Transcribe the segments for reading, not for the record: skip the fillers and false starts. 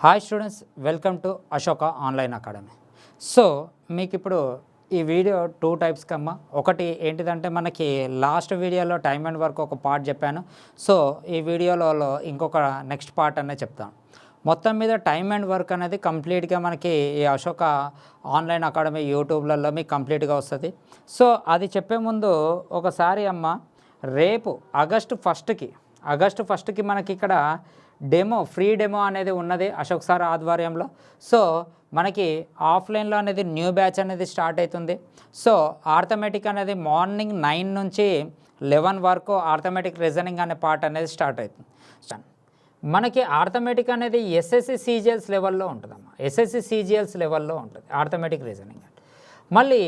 Hi students, welcome to Ashoka online academy. So మీకు ఇప్పుడు ఈ వీడియో 2 టైప్స్ కమ్మా. ఒకటి ఏంటిదంటే మనకి లాస్ట్ వీడియోలో టైమ్ అండ్ వర్క్ ఒక పార్ట్ చెప్పాను. సో ఈ వీడియోలో ఇంకొక నెక్స్ట్ పార్ట్ అనేది చెప్తాను. మొత్తం మీద టైమ్ అండ్ వర్క్ అనేది కంప్లీట్గా మనకి ఈ అశోక ఆన్లైన్ అకాడమీ యూట్యూబ్లలో మీకు కంప్లీట్గా వస్తుంది. సో అది చెప్పే ముందు ఒకసారి అమ్మ, రేపు ఆగస్టు ఫస్ట్కి మనకి ఇక్కడ ఫ్రీ డెమో అనేది ఉన్నది అశోక్ సార్ ఆధ్వర్యంలో. సో మనకి ఆఫ్లైన్లో అనేది న్యూ బ్యాచ్ అనేది స్టార్ట్ అవుతుంది. సో ఆర్థమెటిక్ అనేది మార్నింగ్ 9 నుంచి 11 వరకు ఆర్థమెటిక్ రీజనింగ్ అనే పార్ట్ అనేది స్టార్ట్ అవుతుంది. మనకి ఆర్థమెటిక్ అనేది ఎస్ఎస్సి సిజిఎల్స్ లెవెల్లో ఉంటుందమ్మా. ఎస్ఎస్సి సిజిఎల్స్ లెవెల్లో ఉంటుంది ఆర్థమెటిక్ రీజనింగ్ అంటే. మళ్ళీ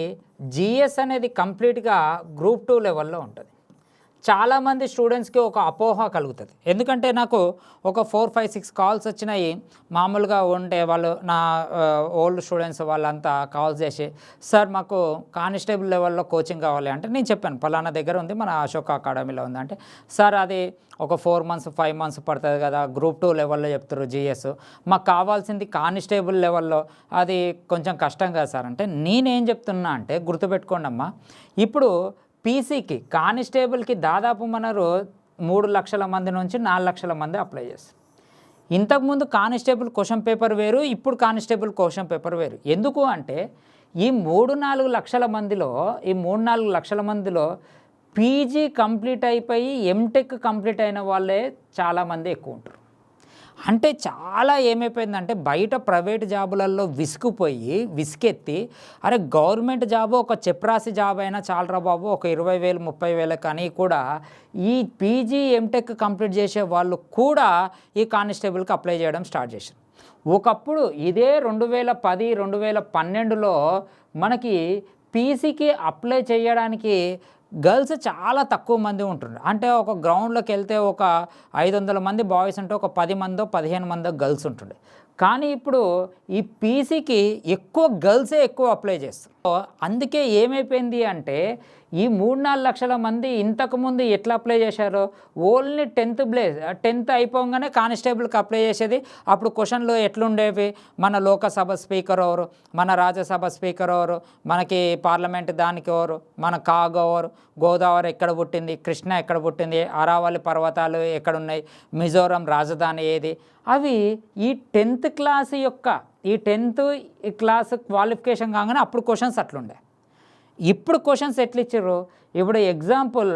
జిఎస్ అనేది కంప్లీట్గా గ్రూప్ 2 లెవెల్లో ఉంటుంది. చాలామంది స్టూడెంట్స్కి ఒక అపోహ కలుగుతుంది. ఎందుకంటే నాకు ఒక 4, 5, 6 కాల్స్ వచ్చినాయి. మామూలుగా ఉంటే వాళ్ళు నా ఓల్డ్ స్టూడెంట్స్ వాళ్ళంతా కాల్స్ చేసి, సార్ మాకు కానిస్టేబుల్ లెవెల్లో కోచింగ్ కావాలి అంటే నేను చెప్పాను పలానా దగ్గర ఉంది, మన అశోక అకాడమీలో ఉంది అంటే, సార్ అది ఒక 4 మంత్స్ 5 మంత్స్ పడుతుంది కదా, గ్రూప్ 2 లెవెల్లో చెప్తారు జిఎస్, మాకు కావాల్సింది కానిస్టేబుల్ లెవెల్లో, అది కొంచెం కష్టం కదా సార్ అంటే, నేనేం చెప్తున్నా అంటే గుర్తుపెట్టుకోండి అమ్మా, ఇప్పుడు పీసీకి కానిస్టేబుల్కి దాదాపు మనరు 3 లక్షల మంది నుంచి 4 లక్షల మంది అప్లై చేస్తారు. ఇంతకుముందు కానిస్టేబుల్ క్వశ్చన్ పేపర్ వేరు, ఇప్పుడు కానిస్టేబుల్ క్వశ్చన్ పేపర్ వేరు. ఎందుకు అంటే ఈ 3-4 లక్షల మందిలో పీజీ కంప్లీట్ అయిపోయి ఎంటెక్ కంప్లీట్ అయిన వాళ్ళే చాలామంది ఎక్కువ ఉంటారు. అంటే చాలా ఏమైపోయిందంటే బయట ప్రైవేట్ జాబులలో విసుకెత్తి అరే గవర్నమెంట్ జాబు ఒక చెప్రాసి జాబ్ అయినా చాలరా బాబు, ఒక 20,000 30,000 కానీ కూడా ఈ పీజీ ఎంటెక్ కంప్లీట్ చేసే వాళ్ళు కూడా ఈ కానిస్టేబుల్కి అప్లై చేయడం స్టార్ట్ చేశారు. ఒకప్పుడు ఇదే 2010 2012లో మనకి పీసీకి అప్లై చేయడానికి గర్ల్స్ చాలా తక్కువ మంది ఉంటుండ్రు. అంటే ఒక గ్రౌండ్లోకి వెళ్తే ఒక 500 మంది బాయ్స్ ఉంటే ఒక 10 మందో 15 మందో గర్ల్స్ ఉంటుండే. కానీ ఇప్పుడు ఈ పీసీకి ఎక్కువ గర్ల్సే ఎక్కువ అప్లై చేస్తారు. అందుకే ఏమైపోయింది అంటే ఈ 3-4 లక్షల మంది ఇంతకుముందు ఎట్లా అప్లై చేశారో, ఓన్లీ 10th అయిపోగానే కానిస్టేబుల్కి అప్లై చేసేది. అప్పుడు క్వశ్చన్లు ఎట్లుండేవి, మన లోకసభ స్పీకర్ ఎవరు, మన రాజ్యసభ స్పీకర్ ఎవరు, మనకి పార్లమెంట్ దానికి ఎవరు, మన ఎవరు, గోదావరి ఎక్కడ పుట్టింది, కృష్ణ ఎక్కడ పుట్టింది, అరావళి పర్వతాలు ఎక్కడున్నాయి, మిజోరం రాజధాని ఏది, అవి ఈ 10th క్లాస్ క్వాలిఫికేషన్ కాగానే అప్పుడు క్వశ్చన్స్ అట్లుండే. ఇప్పుడు క్వశ్చన్స్ ఎట్లా ఇచ్చారు, ఇప్పుడు ఎగ్జాంపుల్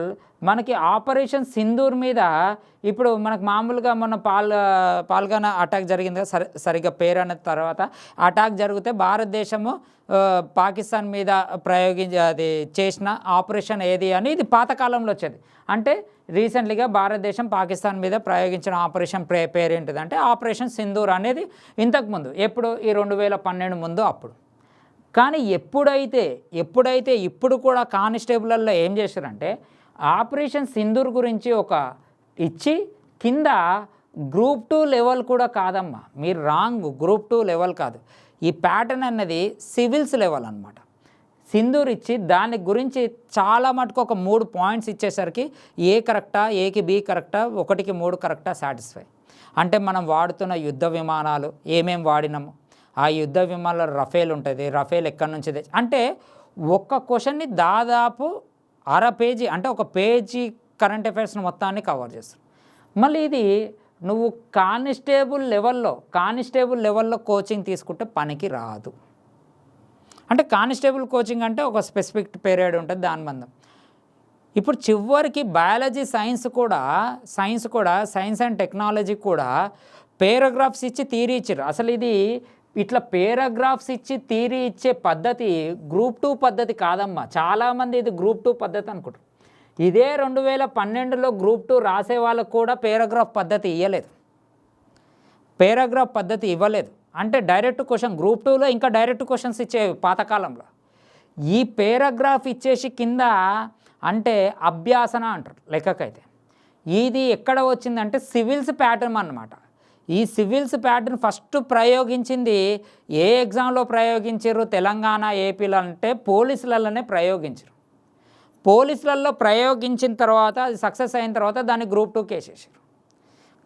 మనకి ఆపరేషన్ సింధూర్ మీద ఇప్పుడు మనకు మామూలుగా మన పాల్గానా అటాక్ జరిగింది కదా, సరిగ్గా పేరు అన్న తర్వాత అటాక్ జరిగితే భారతదేశము పాకిస్తాన్ మీద అది చేసిన ఆపరేషన్ ఏది అని ఇది పాతకాలంలో వచ్చేది. అంటే రీసెంట్లీగా భారతదేశం పాకిస్తాన్ మీద ప్రయోగించిన ఆపరేషన్ పేరు ఏంటిదంటే ఆపరేషన్ సింధూర్ అనేది. ఇంతకుముందు ఎప్పుడు ఈ 2012 ముందు అప్పుడు. కానీ ఎప్పుడైతే ఇప్పుడు కూడా కానిస్టేబుల్లో ఏం చేశారంటే ఆపరేషన్ సింధూర్ గురించి ఒక ఇచ్చి కింద గ్రూప్ 2 లెవెల్ కూడా కాదమ్మా, మీరు రాంగ్, గ్రూప్ 2 లెవెల్ కాదు, ఈ ప్యాటర్న్ అన్నది సివిల్స్ లెవెల్ అనమాట. సింధూర్ ఇచ్చి దాని గురించి చాలా మటుకు ఒక 3 పాయింట్స్ ఇచ్చేసరికి ఏ కరెక్టా, ఏకి బి కరెక్టా, 1కి 3 కరెక్టా సాటిస్ఫై. అంటే మనం వాడుతున్న యుద్ధ విమానాలు ఏమేమి వాడినాము, ఆ యుద్ధ విమానాలు రఫేల్ ఉంటుంది, రఫేల్ ఎక్కడి నుంచి అంటే ఒక్క క్వశ్చన్ని దాదాపు 1/2 పేజీ అంటే ఒక పేజీ కరెంట్ అఫైర్స్ని మొత్తాన్ని కవర్ చేస్తారు. మళ్ళీ ఇది నువ్వు కానిస్టేబుల్ లెవెల్లో కోచింగ్ తీసుకుంటే పనికి రాదు. అంటే కానిస్టేబుల్ కోచింగ్ అంటే ఒక స్పెసిఫిక్ పీరియడ్ ఉంటుంది, దాని మందం. ఇప్పుడు చివరికి బయాలజీ సైన్స్ అండ్ టెక్నాలజీ కూడా పేరాగ్రాఫ్స్ ఇచ్చి థియరీ ఇచ్చారు. అసలు ఇది ఇట్లా పేరాగ్రాఫ్స్ ఇచ్చి థియరీ ఇచ్చే పద్ధతి గ్రూప్ 2 పద్ధతి కాదమ్మా. చాలామంది ఇది గ్రూప్ 2 పద్ధతి అనుకుంటారు. ఇదే 2012లో గ్రూప్ 2 రాసే వాళ్ళకు కూడా పేరాగ్రాఫ్ పద్ధతి ఇవ్వలేదు. అంటే డైరెక్ట్ క్వశ్చన్ గ్రూప్ 2లో ఇంకా డైరెక్ట్ క్వశ్చన్స్ ఇచ్చేవి పాతకాలంలో. ఈ పేరాగ్రాఫ్ ఇచ్చేసి కింద అంటే అభ్యాసన అంటారు లెక్కకైతే. ఇది ఎక్కడ వచ్చిందంటే సివిల్స్ ప్యాటర్న్ అన్నమాట. ఈ సివిల్స్ ప్యాటర్న్ ఫస్ట్ ప్రయోగించింది ఏ ఎగ్జామ్లో ప్రయోగించారు, తెలంగాణ ఏపీలో అంటే పోలీసులలోనే ప్రయోగించారు. పోలీసులలో ప్రయోగించిన తర్వాత అది సక్సెస్ అయిన తర్వాత దాన్ని గ్రూప్ 2 కేసేసారు.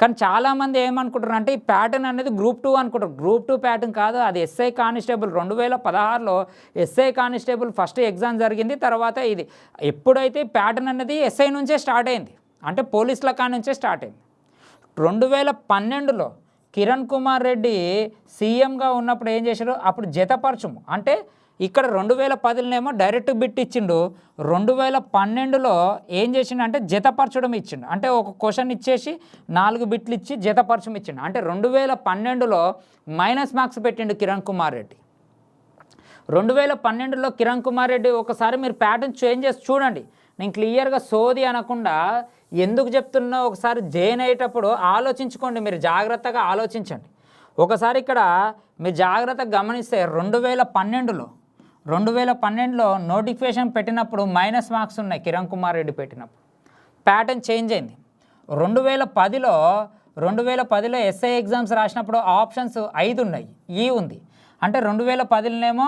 కానీ చాలామంది ఏమనుకుంటారు అంటే ఈ ప్యాటర్న్ అనేది గ్రూప్ 2 అనుకుంటారు. గ్రూప్ 2 ప్యాటర్న్ కాదు, అది ఎస్ఐ కానిస్టేబుల్ 2016లో ఎస్ఐ కానిస్టేబుల్ ఫస్ట్ ఎగ్జామ్ జరిగింది. తర్వాత ఇది ఎప్పుడైతే ప్యాటర్న్ అనేది ఎస్ఐ నుంచే స్టార్ట్ అయింది, అంటే పోలీసుల కానుంచే స్టార్ట్ అయింది. 2012లో కిరణ్ కుమార్ రెడ్డి సీఎంగా ఉన్నప్పుడు ఏం చేశారు, అప్పుడు జతపరచుము అంటే ఇక్కడ 2010లోనేమో డైరెక్ట్ బిట్ ఇచ్చిండు, 2012లో ఏం చేసిండు అంటే జతపరచడం ఇచ్చిండు. అంటే ఒక క్వశ్చన్ ఇచ్చేసి 4 బిట్లు ఇచ్చి జతపరచం ఇచ్చిండు. అంటే 2012లో మైనస్ మార్క్స్ పెట్టిండు కిరణ్ కుమార్ రెడ్డి. 2012లో కిరణ్ కుమార్ రెడ్డి ఒకసారి మీరు ప్యాటర్న్ చేంజ్ చేసి చూడండి. నేను క్లియర్గా సోది అనకుండా ఎందుకు చెప్తున్నా ఒకసారి జైన్ అయ్యేటప్పుడు ఆలోచించుకోండి, మీరు జాగ్రత్తగా ఆలోచించండి. ఒకసారి ఇక్కడ మీరు జాగ్రత్తగా గమనిస్తే 2012లో నోటిఫికేషన్ పెట్టినప్పుడు మైనస్ మార్క్స్ ఉన్నాయి కిరణ్ కుమార్ రెడ్డి పెట్టినప్పుడు. ప్యాటర్న్ చేంజ్ అయింది. 2010లో ఎస్ఐ ఎగ్జామ్స్ రాసినప్పుడు ఆప్షన్స్ 5 ఉన్నాయి, ఈ ఉంది. అంటే 2010లోనేమో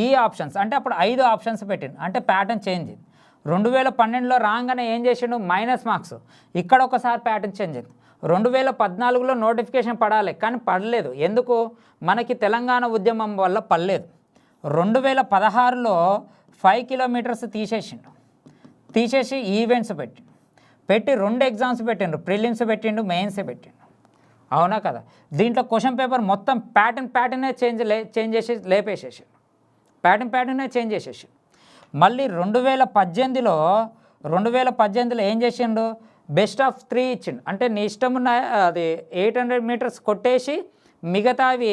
ఈ ఆప్షన్స్, అంటే అప్పుడు 5 ఆప్షన్స్ పెట్టిండు, అంటే ప్యాటర్న్ చేంజ్ అయింది. 2012లో రాగానే ఏం చేసిండు, మైనస్ మార్క్స్. ఇక్కడ ఒకసారి ప్యాటర్న్ చేంజ్ అయింది. 2014లో నోటిఫికేషన్ పడాలి కానీ పడలేదు. ఎందుకు, మనకి తెలంగాణ ఉద్యమం వల్ల పడలేదు. 2016లో 5 కిలోమీటర్స్ తీసేసి ఈవెంట్స్ పెట్టి 2 ఎగ్జామ్స్ పెట్టిండు, ప్రిలిమ్స్ పెట్టిండు, మెయిన్స్ పెట్టిండు. అవునా కదా. దీంట్లో క్వశ్చన్ పేపర్ మొత్తం ప్యాటర్నే చేంజ్ చేసి లేపేసేసాడు, ప్యాటర్నే చేంజ్ చేసేసి. మళ్ళీ 2018లో ఏం చేసిండు, బెస్ట్ ఆఫ్ 3 ఇచ్చిండు. అంటే నీ ఇష్టం ఉన్న అది 800 మీటర్స్ కొట్టేసి మిగతావి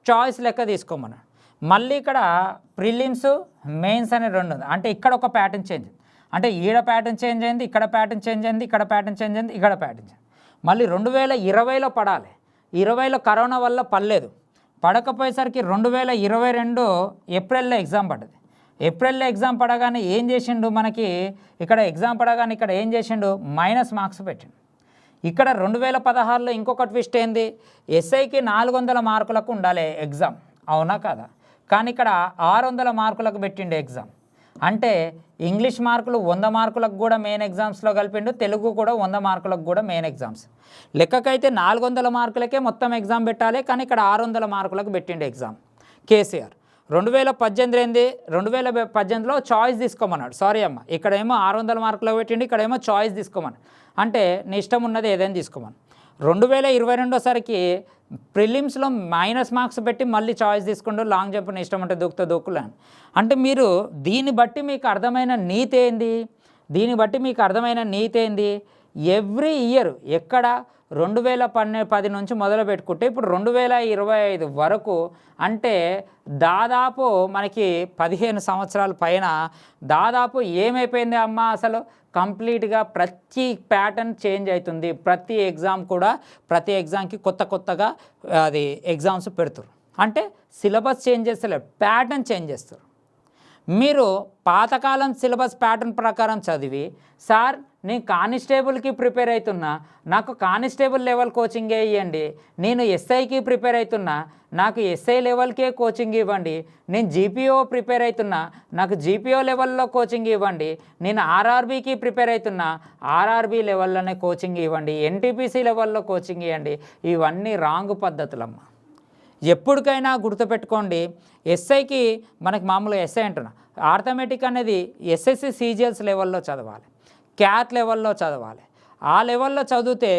చాయిస్ లెక్క తీసుకోమన్నాడు. మళ్ళీ ఇక్కడ ప్రిలిమ్స్ మెయిన్స్ అనే 2 ఉంది. అంటే ఇక్కడ ఒక ప్యాటర్న్ చేంజ్, అంటే ఈడ ప్యాటర్న్ చేంజ్ అయింది, ఇక్కడ ప్యాటర్న్ చేంజ్ అయింది, ఇక్కడ ప్యాటర్న్ చేంజ్ అయింది, ఇక్కడ ప్యాటర్న్ చేంజ్. మళ్ళీ 2020లో పడాలి, 20లో కరోనా వల్ల పడలేదు. పడకపోయేసరికి 2022 ఏప్రిల్లో ఎగ్జామ్ పడ్డది. ఏప్రిల్లో ఎగ్జామ్ పడగానే ఏం చేసిండు, మనకి ఇక్కడ ఎగ్జామ్ పడగానే ఇక్కడ ఏం చేసిండు, మైనస్ మార్క్స్ పెట్టిండు. ఇక్కడ 2016లో ఇంకొక ట్విస్ట్ ఏంది, ఎస్ఐకి 400 మార్కులకు ఉండాలి ఎగ్జామ్, అవునా కదా. కానీ ఇక్కడ 600 మార్కులకు పెట్టిండు ఎగ్జామ్. అంటే ఇంగ్లీష్ మార్కులు 100 మార్కులకు కూడా మెయిన్ ఎగ్జామ్స్లో కలిపిండు, తెలుగు కూడా 100 మార్కులకు కూడా మెయిన్ ఎగ్జామ్స్. లెక్కకైతే 400 మార్కులకే మొత్తం ఎగ్జామ్ పెట్టాలి, కానీ ఇక్కడ 600 మార్కులకు పెట్టిండు ఎగ్జామ్ కేసీఆర్. 2018లో చాయిస్ తీసుకోమన్నాడు. సారీ అమ్మ, ఇక్కడేమో 600 మార్కులకు పెట్టిండు, ఇక్కడేమో చాయిస్ తీసుకోమన్నాడు. అంటే నీ ఇష్టం ఉన్నది ఏదైనా తీసుకోమని. 2022సరికి ప్రిలిమ్స్లో మైనస్ మార్క్స్ పెట్టి మళ్ళీ చాయిస్ తీసుకుంటూ లాంగ్ జంప్ నీ ఇష్టం ఉంటే దూకులేను. అంటే మీరు దీన్ని బట్టి మీకు అర్థమైన నీతి ఏంది, ఎవ్రీ ఇయర్ ఎక్కడ 2010 నుంచి మొదలు పెట్టుకుంటే ఇప్పుడు 2025 వరకు, అంటే దాదాపు మనకి 15 సంవత్సరాల పైన దాదాపు ఏమైపోయింది అమ్మ, అసలు కంప్లీట్గా ప్రతి ప్యాటర్న్ చేంజ్ అవుతుంది. ప్రతి ఎగ్జామ్కి కొత్తగా అది ఎగ్జామ్స్ పెడుతారు. అంటే సిలబస్ చేంజ్ చేస్తలేరు, ప్యాటర్న్ చేంజ్ చేస్తారు. మీరు పాతకాలం సిలబస్ ప్యాటర్న్ ప్రకారం చదివి, సార్ నేను కానిస్టేబుల్కి ప్రిపేర్ అవుతున్నా, నాకు కానిస్టేబుల్ లెవెల్ కోచింగే ఇవ్వండి, నేను ఎస్ఐకి ప్రిపేర్ అవుతున్నా, నాకు ఎస్ఐ లెవెల్కే కోచింగ్ ఇవ్వండి, నేను జీపీఓ ప్రిపేర్ అవుతున్నా, నాకు జీపీఓ లెవెల్లో కోచింగ్ ఇవ్వండి, నేను ఆర్ఆర్బీకి ప్రిపేర్ అవుతున్నా, ఆర్ఆర్బీ లెవెల్లోనే కోచింగ్ ఇవ్వండి, ఎన్టీపీసీ లెవెల్లో కోచింగ్ ఇవ్వండి. ఇవన్నీ రాంగ్ పద్ధతులమ్మ. ఎప్పటికైనా గుర్తుపెట్టుకోండి, ఎస్ఐకి మనకి మామూలుగా ఎస్ఐ అంటున్నా, ఆర్థమెటిక్ అనేది ఎస్ఎస్సి సిజిఎల్స్ లెవెల్లో చదవాలి, క్యాట్ లెవెల్లో చదవాలి. ఆ లెవెల్లో చదివితే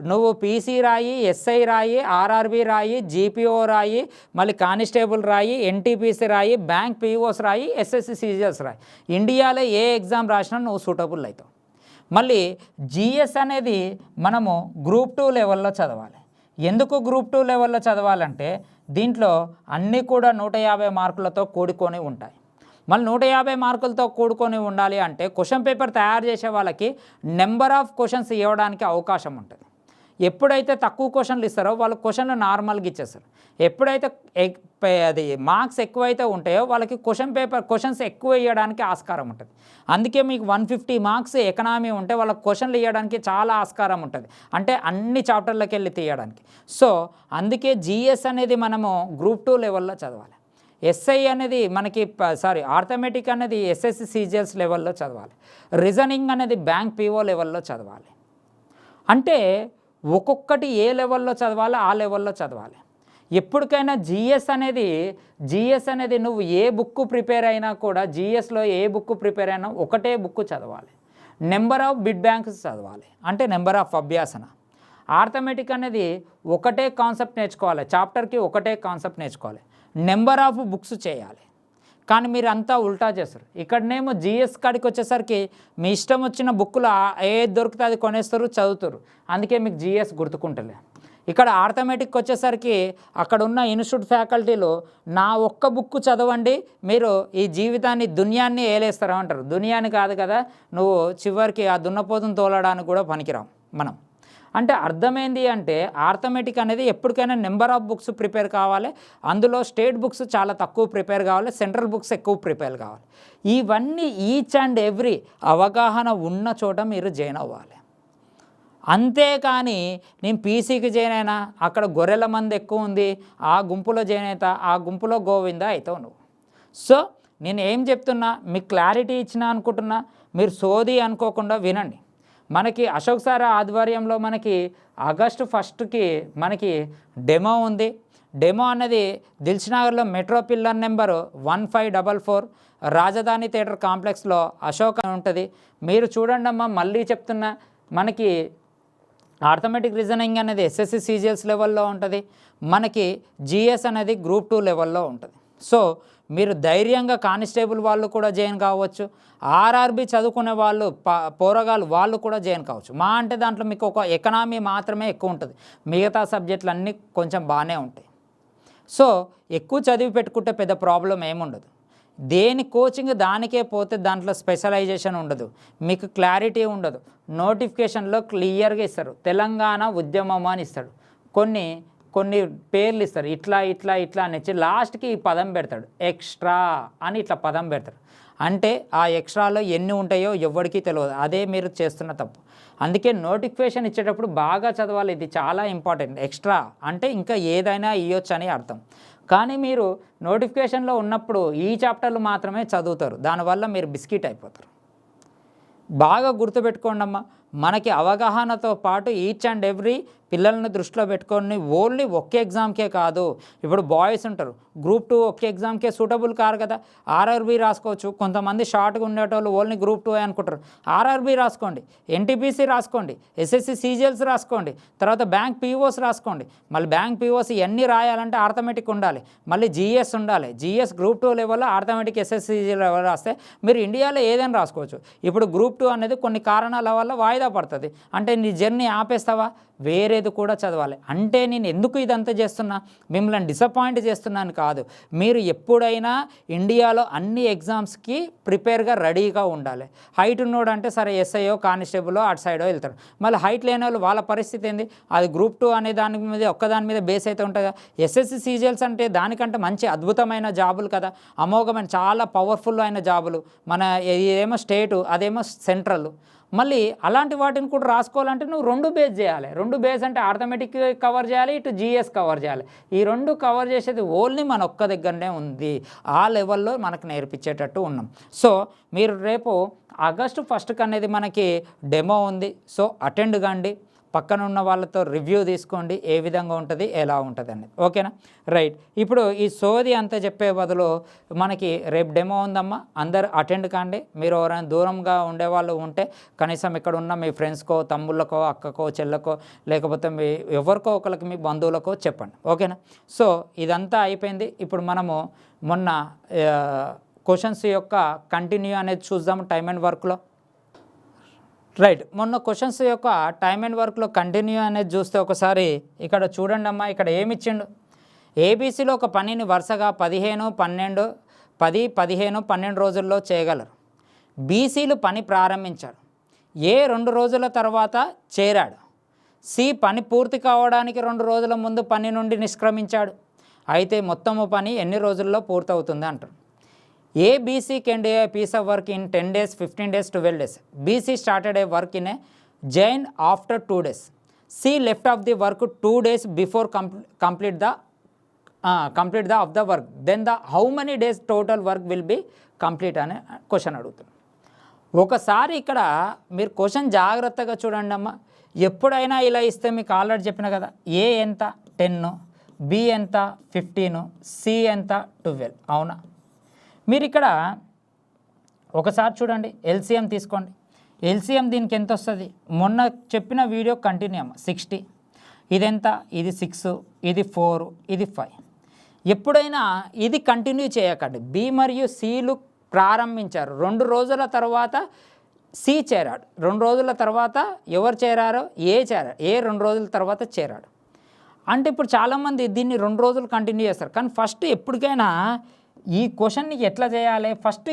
నువ్వు పీసీ రాయి, ఎస్ఐ రాయి, ఆర్ఆర్బీ రాయి, జీపీఓ రాయి, మళ్ళీ కానిస్టేబుల్ రాయి, ఎన్టీపీసీ రాయి, బ్యాంక్ పీఓస్ రాయి, ఎస్ఎస్సి సిజిఎల్స్ రాయి, ఇండియాలో ఏ ఎగ్జామ్ రాసినా నువ్వు సూటబుల్ అవుతావు. మళ్ళీ జిఎస్ అనేది మనము గ్రూప్ 2 లెవెల్లో చదవాలి. ఎందుకు గ్రూప్ 2 లెవెల్లో చదవాలంటే దీంట్లో అన్నీ కూడా 150 మార్కులతో కూడుకొని ఉంటాయి. మళ్ళీ 150 మార్కులతో కూడుకొని ఉండాలి అంటే క్వశ్చన్ పేపర్ తయారు చేసే వాళ్ళకి నెంబర్ ఆఫ్ క్వశ్చన్స్ ఇవ్వడానికి అవకాశం ఉంటుంది. ఎప్పుడైతే తక్కువ క్వశ్చన్లు ఇస్తారో వాళ్ళు క్వశ్చన్లు నార్మల్గా ఇచ్చేస్తారు. ఎప్పుడైతే అది మార్క్స్ ఎక్కువైతే ఉంటాయో వాళ్ళకి క్వశ్చన్స్ ఎక్కువ ఇవ్వడానికి ఆస్కారం ఉంటుంది. అందుకే మీకు 150 మార్క్స్ ఎకనామీ ఉంటే వాళ్ళకి క్వశ్చన్లు ఇవ్వడానికి చాలా ఆస్కారం ఉంటుంది, అంటే అన్ని చాప్టర్లకు వెళ్ళి తీయడానికి. సో అందుకే జిఎస్ అనేది మనము గ్రూప్ 2 లెవెల్లో చదవాలి. ఎస్ఐ అనేది ఆర్థమెటిక్ అనేది ఎస్ఎస్సి సిజిఎల్స్ లెవెల్లో చదవాలి. రీజనింగ్ అనేది బ్యాంక్ పీఓ లెవెల్లో చదవాలి. అంటే ఒక్కొక్కటి ఏ లెవెల్లో చదవాలో ఆ లెవెల్లో చదవాలి. ఎప్పటికైనా జిఎస్ అనేది నువ్వు ఏ బుక్ ప్రిపేర్ అయినా కూడా జిఎస్లో ఏ బుక్ ప్రిపేర్ అయినా ఒకటే బుక్ చదవాలి. నెంబర్ ఆఫ్ బిట్ బ్యాంక్స్ చదవాలి, అంటే నెంబర్ ఆఫ్ అభ్యాసన. ఆర్థమెటిక్ అనేది ఒకటే కాన్సెప్ట్ నేర్చుకోవాలి, చాప్టర్కి ఒకటే కాన్సెప్ట్ నేర్చుకోవాలి. నెంబర్ ఆఫ్ బుక్స్ చేయాలి. కానీ మీరు అంతా ఉల్టా చేస్తారు. ఇక్కడనేమో జిఎస్ కాడికి వచ్చేసరికి మీ ఇష్టం వచ్చిన బుక్కులు ఏది దొరికితే అది కొనేస్తారు, చదువుతారు. అందుకే మీకు జిఎస్ గుర్తుకుంటలే. ఇక్కడ ఆర్థమెటిక్ వచ్చేసరికి అక్కడ ఉన్న ఇన్స్టిట్యూట్ ఫ్యాకల్టీలు నా ఒక్క బుక్ చదవండి, మీరు ఈ జీవితాన్ని దునియాన్ని ఏలేస్తారా అంటారు. దునియాని కాదు కదా, నువ్వు చివరికి ఆ దున్నపోతును తోలడానికి కూడా పనికిరాం మనం. అంటే అర్థమైంది అంటే ఆర్థమెటిక్ అనేది ఎప్పటికైనా నెంబర్ ఆఫ్ బుక్స్ ప్రిపేర్ కావాలి. అందులో స్టేట్ బుక్స్ చాలా తక్కువ ప్రిపేర్ కావాలి, సెంట్రల్ బుక్స్ ఎక్కువ ప్రిపేర్ కావాలి. ఇవన్నీ ఈచ్ అండ్ ఎవ్రీ అవగాహన ఉన్న చోట మీరు జాయిన్ అవ్వాలి. అంతేకాని నేను పీసీకి జాయిన్ అయినా, అక్కడ గొర్రెల మంది ఎక్కువ ఉంది, ఆ గుంపులో జాయిన్ అవుతా, ఆ గుంపులో గోవిందా అవుతావు నువ్వు. సో నేను ఏం చెప్తున్నా, మీకు క్లారిటీ ఇచ్చినా అనుకుంటున్నా, మీరు సోది అనుకోకుండా వినండి. మనకి అశోక్ సార్ ఆధ్వర్యంలో మనకి ఆగస్టు 1కి మనకి డెమో ఉంది. డెమో అనేది దిల్సుఖ్నగర్లో మెట్రో పిల్లర్ నెంబరు 1544 రాజధాని థియేటర్ కాంప్లెక్స్లో అశోక్ ఉంటుంది. మీరు చూడండి అమ్మా, మళ్ళీ చెప్తున్నా, మనకి ఆర్థమెటిక్ రీజనింగ్ అనేది ఎస్ఎస్సి సిజిఎల్స్ లెవెల్లో ఉంటుంది, మనకి జిఎస్ అనేది గ్రూప్ 2 లెవెల్లో ఉంటుంది. సో మీరు ధైర్యంగా కానిస్టేబుల్ వాళ్ళు కూడా జాయిన్ కావచ్చు, ఆర్ఆర్బి చదువుకునే వాళ్ళు పోరగాళ్ళు వాళ్ళు కూడా జాయిన్ కావచ్చు. మా అంటే దాంట్లో మీకు ఒక ఎకనామీ మాత్రమే ఎక్కువ ఉంటుంది, మిగతా సబ్జెక్టులు అన్నీ కొంచెం బాగానే ఉంటాయి. సో ఎక్కువ చదివి పెట్టుకుంటే పెద్ద ప్రాబ్లం ఏముండదు. దేని కోచింగ్ దానికే పోతే దాంట్లో స్పెషలైజేషన్ ఉండదు, మీకు క్లారిటీ ఉండదు. నోటిఫికేషన్లో క్లియర్గా ఇస్తారు, తెలంగాణ ఉద్యమం అని ఇస్తాడు, కొన్ని పేర్లు ఇస్తారు, ఇట్లా ఇట్లా ఇట్లా అని ఇచ్చి లాస్ట్కి ఈ పదం పెడతాడు, ఎక్స్ట్రా అని ఇట్లా పదం పెడతాడు. అంటే ఆ ఎక్స్ట్రాలో ఎన్ని ఉంటాయో ఎవరికీ తెలియదు. అదే మీరు చేస్తున్న తప్పు. అందుకే నోటిఫికేషన్ ఇచ్చేటప్పుడు బాగా చదవాలి, ఇది చాలా ఇంపార్టెంట్. ఎక్స్ట్రా అంటే ఇంకా ఏదైనా ఇవ్వచ్చు అని అర్థం. కానీ మీరు నోటిఫికేషన్లో ఉన్నప్పుడు ఈ చాప్టర్లు మాత్రమే చదువుతారు, దానివల్ల మీరు బిస్కెట్ అయిపోతారు. బాగా గుర్తుపెట్టుకోండి అమ్మా, మనకి అవగాహనతో పాటు ఈచ్ అండ్ ఎవ్రీ పిల్లల్ని దృష్టిలో పెట్టుకొని ఓన్లీ ఒకే ఎగ్జామ్కే కాదు. ఇప్పుడు బాయ్స్ ఉంటారు, గ్రూప్ 2 ఒకే ఎగ్జామ్కే సూటబుల్ కారు కదా, ఆర్ఆర్బీ రాసుకోవచ్చు. కొంతమంది షార్ట్గా ఉండేటోళ్ళు ఓన్లీ గ్రూప్ 2 అనుకుంటారు, ఆర్ఆర్బీ రాసుకోండి, ఎన్టీపీసీ రాసుకోండి, ఎస్ఎస్సి సిజిఎల్స్ రాసుకోండి, తర్వాత బ్యాంక్ పీఓస్ రాసుకోండి. మళ్ళీ బ్యాంక్ పీఓస్ ఇవన్నీ రాయాలంటే ఆర్థమెటిక్ ఉండాలి, మళ్ళీ జిఎస్ ఉండాలి. జిఎస్ గ్రూప్ 2 లెవెల్లో, ఆర్థమెటిక్ ఎస్ఎస్సి సిజిఎల్ లెవెల్ రాస్తే మీరు ఇండియాలో ఏదైనా రాసుకోవచ్చు. ఇప్పుడు గ్రూప్ 2 అనేది కొన్ని కారణాల వల్ల వాయిదా పడుతుంది. అంటే నీ జర్నీ ఆపేస్తావా, వేరేది కూడా చదవాలి. అంటే నేను ఎందుకు ఇదంతా చేస్తున్నా, మిమ్మల్ని డిసప్పాయింట్ చేస్తున్నాను కాదు. మీరు ఎప్పుడైనా ఇండియాలో అన్ని ఎగ్జామ్స్కి ప్రిపేర్గా రెడీగా ఉండాలి. హైట్ ఉన్నోడు అంటే సరే ఎస్ఐఓ కానిస్టేబుల్ అటు సైడో వెళ్తారు. మళ్ళీ హైట్ లేని వాళ్ళు వాళ్ళ పరిస్థితి ఏంది, అది గ్రూప్ 2 అనే దాని మీద ఒక్కదాని మీద బేస్ అయితే ఉంటుంది. ఎస్ఎస్సి సిజిఎల్స్ అంటే దానికంటే మంచి అద్భుతమైన జాబులు కదా, అమోఘమైన చాలా పవర్ఫుల్ అయిన జాబులు. మన ఇదేమో స్టేటు, అదేమో సెంట్రల్. మళ్ళీ అలాంటి వాటిని కూడా రాసుకోవాలంటే నువ్వు 2 బేస్ చేయాలి. 2 బేస్ అంటే ఆర్థమెటిక్ కవర్ చేయాలి, ఇటు జిఎస్ కవర్ చేయాలి. ఈ 2 కవర్ చేసేది ఓన్లీ మన ఒక్క దగ్గరనే ఉంది, ఆ లెవెల్లో మనకు నేర్పించేటట్టు ఉన్నాం. సో మీరు రేపు ఆగస్టు 1కి అనేది మనకి డెమో ఉంది. సో అటెండ్ కండి, పక్కన ఉన్న వాళ్ళతో రివ్యూ తీసుకోండి, ఏ విధంగా ఉంటుంది ఎలా ఉంటుంది అనేది. ఓకేనా, రైట్. ఇప్పుడు ఈ సోది అంతా చెప్పే బదులు మనకి రేపు డెమో ఉందమ్మా, అందరు అటెండ్ కాండి. మీరు ఎవరైనా దూరంగా ఉండేవాళ్ళు ఉంటే కనీసం ఇక్కడ ఉన్న మీ ఫ్రెండ్స్కో, తమ్ముళ్ళకో, అక్కకో, చెల్లకో, లేకపోతే మీ ఎవరికో ఒకరికి మీ బంధువులకో చెప్పండి. ఓకేనా. సో ఇదంతా అయిపోయింది. ఇప్పుడు మనము మొన్న క్వశ్చన్స్ యొక్క కంటిన్యూ అనేది చూద్దాం టైమ్ అండ్ వర్క్లో. రైట్, మొన్న క్వశ్చన్స్ యొక్క టైమ్ అండ్ వర్క్లో కంటిన్యూ అనేది చూస్తే ఒకసారి ఇక్కడ చూడండి అమ్మా, ఇక్కడ ఏమి ఇచ్చిండు. ఏబీసీలో ఒక పనిని వరుసగా 15, 12 రోజుల్లో చేయగలరు. బీసీలు పని ప్రారంభించాడు, ఏ 2 రోజుల తర్వాత చేరాడు. సి పని పూర్తి కావడానికి 2 రోజుల ముందు పని నుండి నిష్క్రమించాడు. అయితే మొత్తము పని ఎన్ని రోజుల్లో పూర్తవుతుంది అంటారు. ABC can do a piece of work in 10 days, 15 days, 12 days. BC started a work in a Jain after 2 days. C left off the work 2 days before complete the of the work. Then how many days total work will be complete అనే question అడుగుతుంది. ఒకసారి ఇక్కడ మీరు question జాగ్రత్తగా చూడండి అమ్మ. ఎప్పుడైనా ఇలా ఇస్తే మీకు ఆల్రెడీ చెప్పిన కదా, ఏ ఎంత 10, బి ఎంత 15, సి ఎంత 12. అవునా? మీరు ఇక్కడ ఒకసారి చూడండి, ఎల్సిఎం తీసుకోండి. ఎల్సిఎం దీనికి ఎంత వస్తుంది? మొన్న చెప్పిన వీడియో కంటిన్యూ అమ్మ, 60. ఇదెంత? ఇది 6, ఇది 4, ఇది 5. ఎప్పుడైనా ఇది కంటిన్యూ చేయకండి. బి మరియు సిలు ప్రారంభించారు, 2 రోజుల తర్వాత సి చేరాడు, 2 రోజుల తర్వాత ఎవరు చేరారో ఏ చేరాడు, ఏ 2 రోజుల తర్వాత చేరాడు. అంటే ఇప్పుడు చాలామంది దీన్ని 2 రోజులు కంటిన్యూ చేస్తారు. కానీ ఫస్ట్ ఎప్పటికైనా ఈ క్వశ్చన్ని ఎట్లా చేయాలి, ఫస్ట్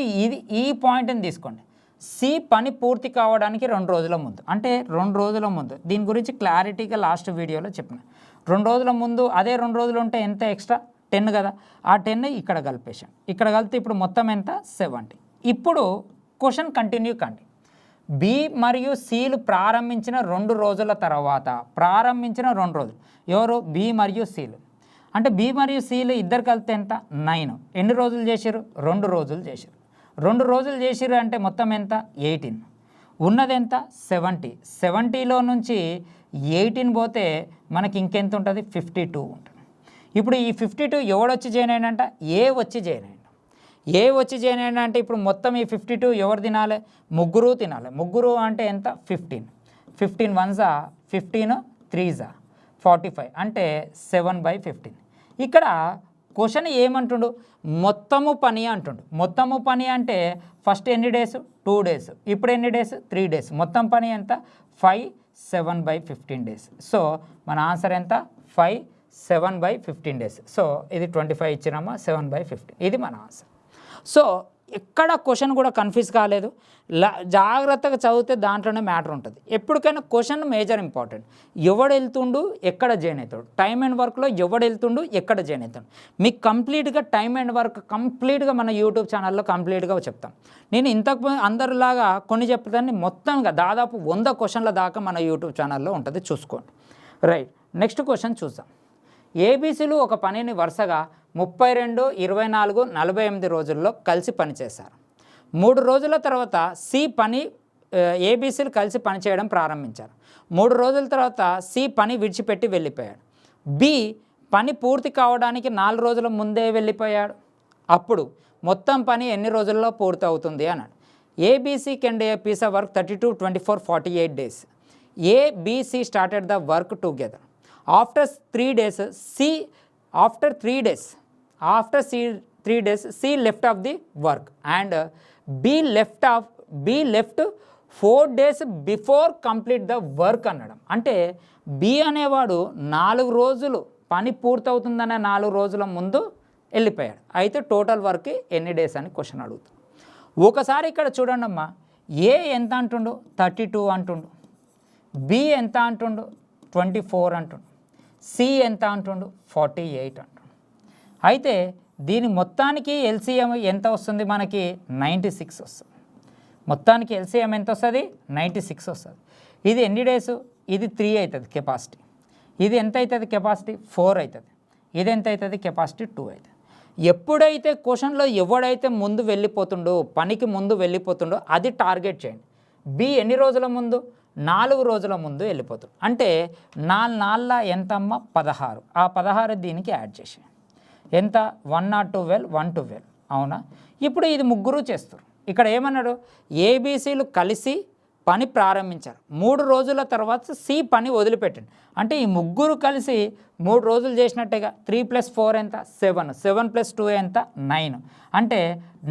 ఈ పాయింట్ని తీసుకోండి. సి పని పూర్తి కావడానికి 2 రోజుల ముందు, అంటే 2 రోజుల ముందు. దీని గురించి క్లారిటీగా లాస్ట్ వీడియోలో చెప్పిన. 2 రోజుల ముందు, అదే 2 రోజులు ఉంటే ఎంత ఎక్స్ట్రా? 10 కదా. ఆ 10 ఇక్కడ కలిపేసాం. ఇక్కడ కలిపితే ఇప్పుడు మొత్తం ఎంత? 70. ఇప్పుడు క్వశ్చన్ కంటిన్యూ కండి. బి మరియు సిలు ప్రారంభించిన 2 రోజుల తర్వాత, ప్రారంభించిన 2 రోజులు ఎవరు? బి మరియు సిలు. అంటే బి మరియు సిలు ఇద్దరు కలిపితే ఎంత? 9. ఎన్ని రోజులు చేసారు? 2 రోజులు చేసారు. 2 రోజులు చేసిరు అంటే మొత్తం ఎంత? 18. ఉన్నది ఎంత? 70. 70లో నుంచి 18 పోతే మనకి ఇంకెంత ఉంటుంది? 52 ఉంటుంది. ఇప్పుడు ఈ 52 ఎవడొచ్చి జాయిన్ అయినంట? ఏ వచ్చి జాయిన్ అయ్యండి. ఏ వచ్చి జాయిన్ అయినా అంటే ఇప్పుడు మొత్తం ఈ 52 ఎవరు తినాలి? ముగ్గురు తినాలి. ముగ్గురు అంటే ఎంత? 15. 15 1 15, 3 45, అంటే 7/15. ఇక్కడ క్వశ్చన్ ఏమంటుండు? మొత్తము పని అంటుండు. మొత్తము పని అంటే ఫస్ట్ ఎన్ని డేస్? 2 డేస్. ఇప్పుడు ఎన్ని డేస్? 3 డేస్. మొత్తం పని ఎంత? 5 7/15 డేస్. సో మన ఆన్సర్ ఎంత? 5 7/15 డేస్. సో ఇది 25 ఇచ్చినామా, 7/15. ఇది మన ఆన్సర్. సో ఎక్కడ క్వశ్చన్ కూడా కన్ఫ్యూజ్ కాలేదు. జాగ్రత్తగా చదివితే దాంట్లోనే మ్యాటర్ ఉంటుంది. ఎప్పటికైనా క్వశ్చన్ మేజర్ ఇంపార్టెంట్. ఎవడు వెళ్తుండు, ఎక్కడ జాయిన్ అవుతాడు, టైమ్ అండ్ వర్క్లో ఎవడు వెళ్తుండు, ఎక్కడ జాయిన్ అవుతాడు. మీకు కంప్లీట్గా టైమ్ అండ్ వర్క్ కంప్లీట్గా మన యూట్యూబ్ ఛానల్లో కంప్లీట్గా చెప్తాం. నేను ఇంతకు అందరిలాగా కొన్ని చెప్తాను, మొత్తంగా దాదాపు 100 క్వశ్చన్ల దాకా మన యూట్యూబ్ ఛానల్లో ఉంటుంది, చూసుకోండి. రైట్, నెక్స్ట్ క్వశ్చన్ చూద్దాం. ఏబీసీలు ఒక పనిని వరుసగా 32, 24, 48 రోజుల్లో కలిసి పనిచేశారు. 3 రోజుల తర్వాత సి పని ఏబీసీలు కలిసి పనిచేయడం ప్రారంభించారు. 3 రోజుల తర్వాత సి పని విడిచిపెట్టి వెళ్ళిపోయాడు. బి పని పూర్తి కావడానికి 4 రోజుల ముందే వెళ్ళిపోయాడు. అప్పుడు మొత్తం పని ఎన్ని రోజుల్లో పూర్తి అవుతుంది అన్నాడు. A B C can do a piece of work 32, 24, 48 days. A B C started the work together. After 3 days, C left off the work and B left 4 days before complete the work అన్నాడు. అంటే బి అనేవాడు 4 రోజులు పని పూర్తవుతుందనే 4 రోజుల ముందు వెళ్ళిపోయాడు. అయితే టోటల్ వర్క్ ఎన్ని డేస్ అని క్వశ్చన్ అడుగుతాం. ఒకసారి ఇక్కడ చూడండి అమ్మా, ఏ ఎంత అంటుండు? 32 అంటుండు. బి ఎంత అంటుండు? 24 అంటుండు. సి ఎంత అంటుండు? 48 అంటుండు. అయితే దీని మొత్తానికి ఎల్సిఎం ఎంత వస్తుంది? మనకి 96 వస్తుంది. మొత్తానికి ఎల్సిఎం ఎంత వస్తుంది? 96 వస్తుంది. ఇది ఎన్ని డేసు? ఇది 3 అవుతుంది కెపాసిటీ. ఇది ఎంత అవుతుంది? కెపాసిటీ 4 అవుతుంది. ఇది ఎంత అవుతుంది? కెపాసిటీ 2 అవుతుంది. ఎప్పుడైతే క్వశ్చన్లో ఎవడైతే ముందు వెళ్ళిపోతుండో, పనికి ముందు వెళ్ళిపోతుండో అది టార్గెట్ చేయండి. బి ఎన్ని రోజుల ముందు? 4 రోజుల ముందు వెళ్ళిపోతుంది. అంటే 4 4 ఎంతమ్మ? 16. ఆ 16 దీనికి యాడ్ చేసి ఎంత? 112, 112. అవునా? ఇప్పుడు ఇది ముగ్గురు చేస్తారు. ఇక్కడ ఏమన్నాడు? ఏబీసీలు కలిసి పని ప్రారంభించారు. 3 రోజుల తర్వాత సి పని వదిలిపెట్టండి. అంటే ఈ ముగ్గురు కలిసి 3 రోజులు చేసినట్టేగా. 3 + 4 ఎంత? 7. 7 + 2 ఎంత? 9. అంటే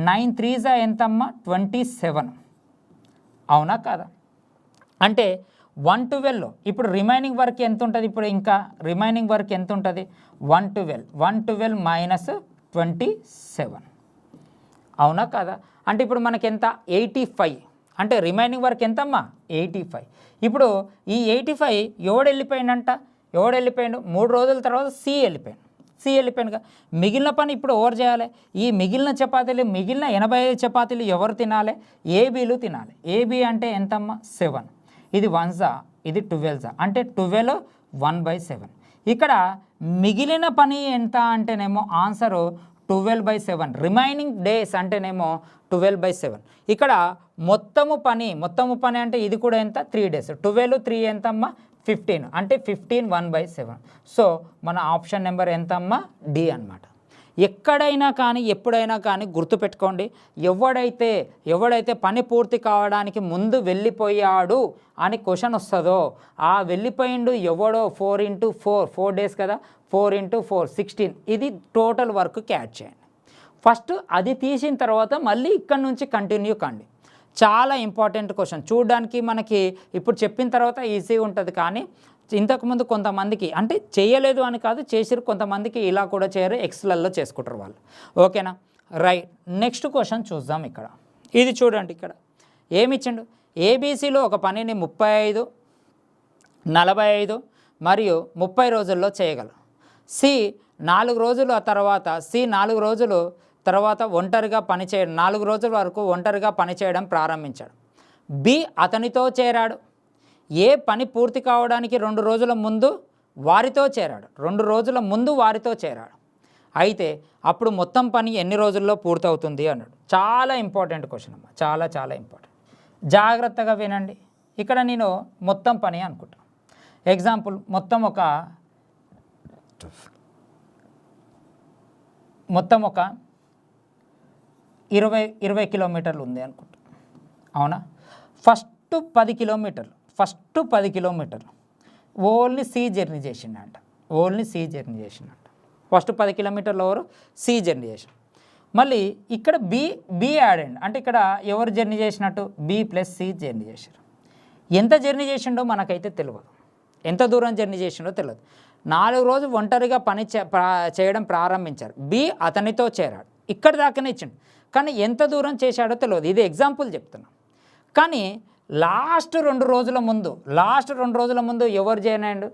9 3s ఎంతమ్మ? 27. అవునా కాదా? అంటే 112లో ఇప్పుడు రిమైనింగ్ వర్క్ ఎంత ఉంటుంది? ఇప్పుడు ఇంకా రిమైనింగ్ వర్క్ ఎంత ఉంటుంది? 112 మైనస్ 27. అవునా కాదా? అంటే ఇప్పుడు మనకి ఎంత? 85. అంటే రిమైనింగ్ వర్క్ ఎంతమ్మా? 85. ఇప్పుడు ఈ 85 ఎవడు వెళ్ళిపోయిందంట? ఎవడు వెళ్ళిపోయాడు? 3 రోజుల తర్వాత సి వెళ్ళిపోయాడుగా. మిగిలిన పని ఇప్పుడు ఎవరు చేయాలి? ఈ మిగిలిన చపాతీలు, మిగిలిన 85 చపాతీలు ఎవరు తినాలి? ఏబీలు తినాలి. ఏబీ అంటే ఎంతమ్మా? 7. ఇది 1s, ఇది 12s, అంటే 12 1/7. ఇక్కడ మిగిలిన పని ఎంత అంటేనేమో ఆన్సరు 12/7 రిమైనింగ్ డేస్ అంటేనేమో 12/7. ఇక్కడ మొత్తము పని అంటే ఇది కూడా ఎంత 3 డేస్. 12 3 ఎంతమ్మా 15 అంటే 15 1/7. సో మన ఆప్షన్ నెంబర్ ఎంతమ్మా డి అన్నమాట. ఎక్కడైనా కానీ ఎప్పుడైనా కానీ గుర్తుపెట్టుకోండి, ఎవడైతే పని పూర్తి కావడానికి ముందు వెళ్ళిపోయాడు అని క్వశ్చన్ వస్తుందో ఆ వెళ్ళిపోయిండు ఎవడో 4 × 4 డేస్ కదా, 4 × 4 16 ఇది టోటల్ వర్క్కి యాడ్ చేయండి. ఫస్ట్ అది తీసిన తర్వాత మళ్ళీ ఇక్కడ నుంచి కంటిన్యూ కండి. చాలా ఇంపార్టెంట్ క్వశ్చన్. చూడడానికి మనకి ఇప్పుడు చెప్పిన తర్వాత ఈజీగా ఉంటుంది, కానీ ఇంతకుముందు కొంతమందికి అంటే చేయలేదు అని కాదు, చేసిరు కొంతమందికి ఇలా కూడా చేయరు, ఎక్స్లలో చేసుకుంటారు వాళ్ళు. ఓకేనా, రైట్. నెక్స్ట్ క్వశ్చన్ చూద్దాం. ఇక్కడ ఇది చూడండి, ఇక్కడ ఏమి ఇచ్చిండు, ఏబీసీలో ఒక పనిని 35, 45 మరియు 30 రోజుల్లో చేయగలరు. సి 4 రోజుల తర్వాత ఒంటరిగా పనిచేయడం 4 రోజుల వరకు ఒంటరిగా పనిచేయడం ప్రారంభించాడు. బి అతనితో చేరాడు. ఏ పని పూర్తి కావడానికి 2 రోజుల ముందు వారితో చేరాడు. అయితే అప్పుడు మొత్తం పని ఎన్ని రోజుల్లో పూర్తవుతుంది అన్నాడు. చాలా ఇంపార్టెంట్ క్వశ్చన్ అమ్మ, చాలా ఇంపార్టెంట్. జాగ్రత్తగా వినండి. ఇక్కడ నేను మొత్తం పని అనుకుంటాను. ఎగ్జాంపుల్ మొత్తం ఒక 20 కిలోమీటర్లు ఉంది అనుకుంటా, అవునా? ఫస్ట్ 10 కిలోమీటర్లు ఓన్లీ సి జర్నీ చేసిండంట. ఫస్ట్ 10 కిలోమీటర్లు ఎవరు సి జర్నీ చేసిండు. మళ్ళీ ఇక్కడ బి యాడ్ అయ్యండి, అంటే ఇక్కడ ఎవరు జర్నీ చేసినట్టు బి ప్లస్ సి జర్నీ చేశారు. ఎంత జర్నీ చేసిండో మనకైతే తెలియదు, ఎంత దూరం జర్నీ చేసిండో తెలియదు. 4 రోజులు ఒంటరిగా పని చేయడం ప్రారంభించారు. బి అతనితో చేరాడు. ఇక్కడ దాకానే ఇచ్చిండు, కానీ ఎంత దూరం చేశాడో తెలియదు. ఇది ఎగ్జాంపుల్ చెప్తున్నాం. కానీ లాస్ట్ 2 రోజుల ముందు ఎవరు జాయిన్ అయ్యాడు,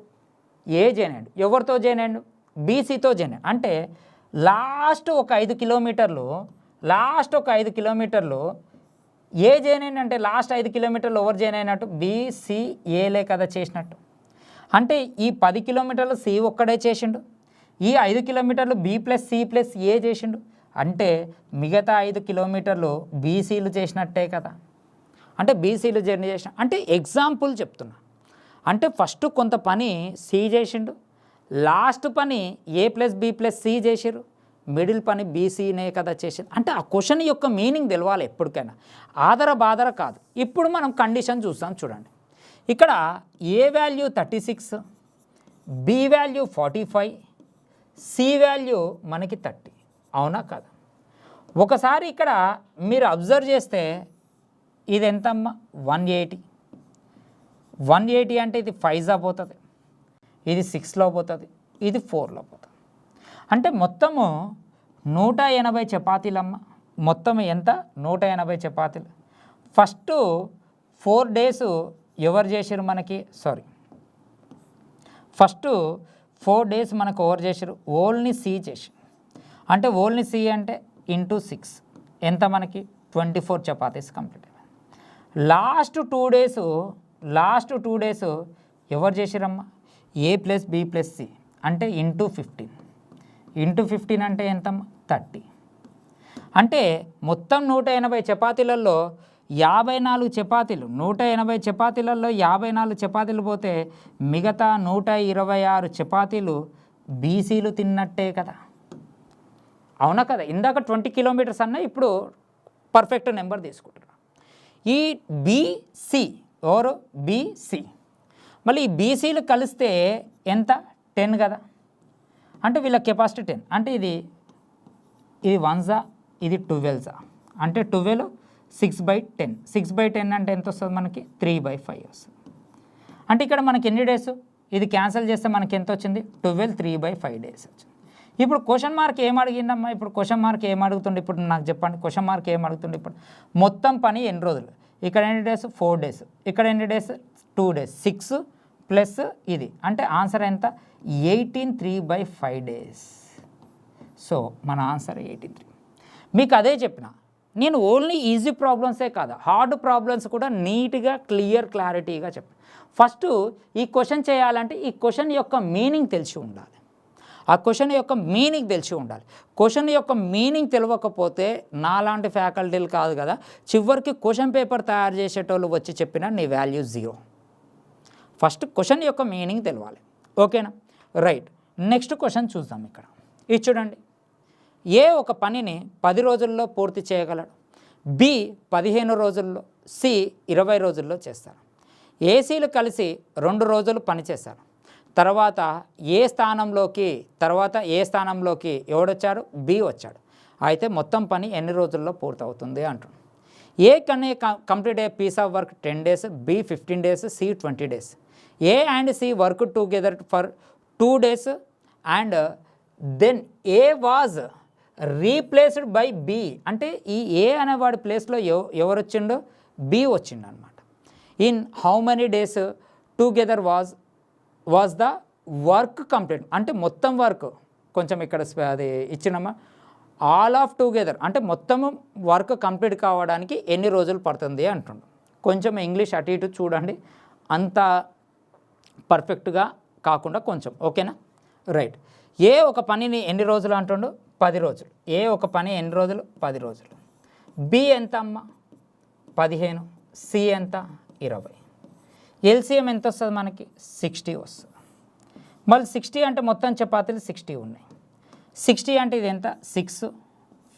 ఏ జాయిన్ అయ్యాడు. ఎవరితో జాయిన్ అయ్యాడు, బీసీతో జాయిన్ అయ్యాడు. అంటే లాస్ట్ ఒక 5 కిలోమీటర్లు ఏ జాయిన్ అయ్యాడు. అంటే లాస్ట్ 5 కిలోమీటర్లు ఎవరు జాయిన్ అయినట్టు, బీసీఏలే కదా చేసినట్టు. అంటే ఈ 10 కిలోమీటర్లు సి ఒక్కడే చేసిండు, ఈ 5 కిలోమీటర్లు బి ప్లస్ సి ప్లస్ ఏ చేసిండు. అంటే మిగతా 5 కిలోమీటర్లు బీసీలు చేసినట్టే కదా. అంటే బీసీలు జర్నీ చేసిన, అంటే ఎగ్జాంపుల్ చెప్తున్నా. అంటే ఫస్ట్ కొంత పని సి చేసిండు, లాస్ట్ పని ఏ ప్లస్ బి ప్లస్ సి చేసిరు, మిడిల్ పని బీసీనే కదా చేసిండు. అంటే ఆ క్వశ్చన్ యొక్క మీనింగ్ తెలవాలి ఎప్పటికైనా, బాదర కాదు. ఇప్పుడు మనం కండిషన్ చూస్తాం చూడండి. ఇక్కడ A value 36, B value 45, C value మనకి 30, అవునా కదా? ఒకసారి ఇక్కడ మీరు అబ్జర్వ్ చేస్తే ఇది ఎంతమ్మా 180 అంటే ఇది 5 పోతుంది, ఇది 6లో పోతుంది, ఇది 4లో పోతుంది. అంటే మొత్తము 180 చపాతీలమ్మ. మొత్తం ఎంత 180 చపాతీలు. ఫస్ట్ 4 డేస్ ఎవరు చేసారు మనకి, ఫస్ట్ 4 డేస్ మనకు ఎవరు చేసారు, ఓన్లీ సి చేసి. అంటే ఓన్లీ సి అంటే ఇంటూ 6 ఎంత మనకి 24 చపాతీస్ కంప్లీట్. లాస్ట్ 2 డేస్ ఎవరు చేసారమ్మా, ఏ ప్లస్ బి ప్లస్ సి అంటే ఇంటూ 15 అంటే ఎంతమ్మా 30. అంటే మొత్తం 180 చపాతీలలో 54 చపాతీలు, 180 చపాతీలలో 54 చపాతీలు పోతే మిగతా 126 చపాతీలు బీసీలు తిన్నట్టే కదా, అవునా కదా? ఇందాక 20 కిలోమీటర్స్ అన్న, ఇప్పుడు పర్ఫెక్ట్ నెంబర్ తీసుకుంటున్నారు. ఈ బీసీ ఎవరు, బీసీ. మళ్ళీ ఈ బీసీలు కలిస్తే ఎంత 10 కదా. అంటే వీళ్ళ కెపాసిటీ 10. అంటే ఇది 1 ఇది 12 అంటే 12 6/10. 6/10 అంటే ఎంత వస్తుంది మనకి 3/5 వస్తుంది. అంటే ఇక్కడ మనకి ఎన్ని డేస్, ఇది క్యాన్సిల్ చేస్తే మనకి ఎంత వచ్చింది 12, 3/5 డేస్ వచ్చింది. ఇప్పుడు క్వశ్చన్ మార్క్ ఏం అడిగిందమ్మా, ఇప్పుడు నాకు చెప్పండి. క్వశ్చన్ మార్క్ ఏం అడుగుతుండే ఇప్పుడు, మొత్తం పని ఎన్ని రోజులు. ఇక్కడ ఎన్ని డేస్ 4 డేస్, ఇక్కడ ఎన్ని డేస్ 2 డేస్, 6 ప్లస్ ఇది. అంటే ఆన్సర్ ఎంత 18 3/5 డేస్. సో మన ఆన్సర్ 83. మీకు అదే చెప్పిన నేను, ఓన్లీ ఈజీ ప్రాబ్లమ్సే కాదు, హార్డ్ ప్రాబ్లమ్స్ కూడా నీట్గా క్లారిటీగా చెప్పాను. ఫస్ట్ ఈ క్వశ్చన్ చేయాలంటే ఈ క్వశ్చన్ యొక్క మీనింగ్ తెలిసి ఉండాలి. ఆ క్వశ్చన్ యొక్క మీనింగ్ తెలిసి ఉండాలి. క్వశ్చన్ యొక్క మీనింగ్ తెలియకపోతే నాలాంటి ఫ్యాకల్టీలు కాదు కదా, చివరికి క్వశ్చన్ పేపర్ తయారు చేసేటోళ్ళు వచ్చి చెప్పినా నీ వాల్యూ 0. ఫస్ట్ క్వశ్చన్ యొక్క మీనింగ్ తెలవాలి. ఓకేనా, రైట్. నెక్స్ట్ క్వశ్చన్ చూద్దాం. ఇక్కడ ఇది చూడండి. ఏ ఒక పనిని 10 రోజుల్లో పూర్తి చేయగలడు, బి 15 రోజుల్లో, సి 20 రోజుల్లో చేస్తారు. ఏసీలు కలిసి 2 రోజులు పనిచేస్తారు. తర్వాత ఏ స్థానంలోకి ఎవడొచ్చారు, బి వచ్చాడు. అయితే మొత్తం పని ఎన్ని రోజుల్లో పూర్తవుతుంది అంటున్నాడు. A can complete a piece of work 10 days, B 15 days, C 20 days. A and C work together for 2 days and then A was replaced by B. అంటే ఈ ఏ అనేవాడి ప్లేస్లో ఎవరు వచ్చిండో, బి వచ్చిండు అనమాట. In how many days together was the work complete. అంటే మొత్తం work కొంచెం ఇక్కడ అది ఇచ్చినమ్మా, ఆల్ ఆఫ్ టుగెదర్ అంటే మొత్తము వర్క్ కంప్లీట్ కావడానికి ఎన్ని రోజులు పడుతుంది అంటుండు. కొంచెం ఇంగ్లీష్ అటు ఇటు చూడండి, అంత పర్ఫెక్ట్గా కాకుండా కొంచెం. ఓకేనా, రైట్. ఏ ఒక పనిని ఎన్ని రోజులు అంటుండు, 10 రోజులు. ఏ ఒక పని ఎన్ని రోజులు, 10 రోజులు. బి ఎంత అమ్మ, 15. సి ఎంత, 20. ఎల్సిఎం ఎంత వస్తుంది మనకి, 60 వస్తుంది. మళ్ళీ 60 అంటే మొత్తం చపాతీలు 60 ఉన్నాయి. 60 అంటే ఇది ఎంత, 6,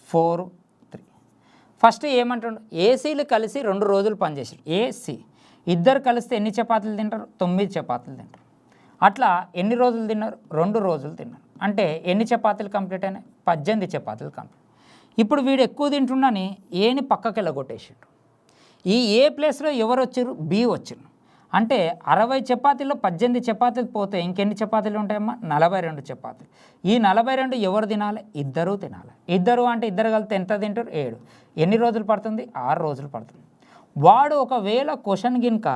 4, 3. ఫస్ట్ ఏమంటుండు, ఏసీలు కలిసి 2 రోజులు పనిచేసారు. ఏసీ ఇద్దరు కలిస్తే ఎన్ని చపాతీలు తింటారు, 9 చపాతీలు తింటారు. అట్లా ఎన్ని రోజులు తిన్నారు, 2 రోజులు తిన్నారు. అంటే ఎన్ని చపాతీలు కంప్లీట్ అయినాయి, 18 చపాతీలు కంప్లీట్. ఇప్పుడు వీడు ఎక్కువ తింటున్నాని ఏని పక్కకి వెళ్ళగొట్టేసిండు. ఈ ఏ ప్లేస్లో ఎవరు వచ్చారు, బి వచ్చారు. అంటే 60 చపాతీల్లో 18 చపాతీలు పోతే ఇంకెన్ని చపాతీలు ఉంటాయమ్మా, 42 చపాతీలు. ఈ 42 ఎవరు తినాలి, ఇద్దరు తినాలి. ఇద్దరు అంటే ఇద్దరు కలిపితే ఎంత తింటారు, 7. ఎన్ని రోజులు పడుతుంది, 6 రోజులు పడుతుంది. వాడు ఒకవేళ క్వశ్చన్ గినక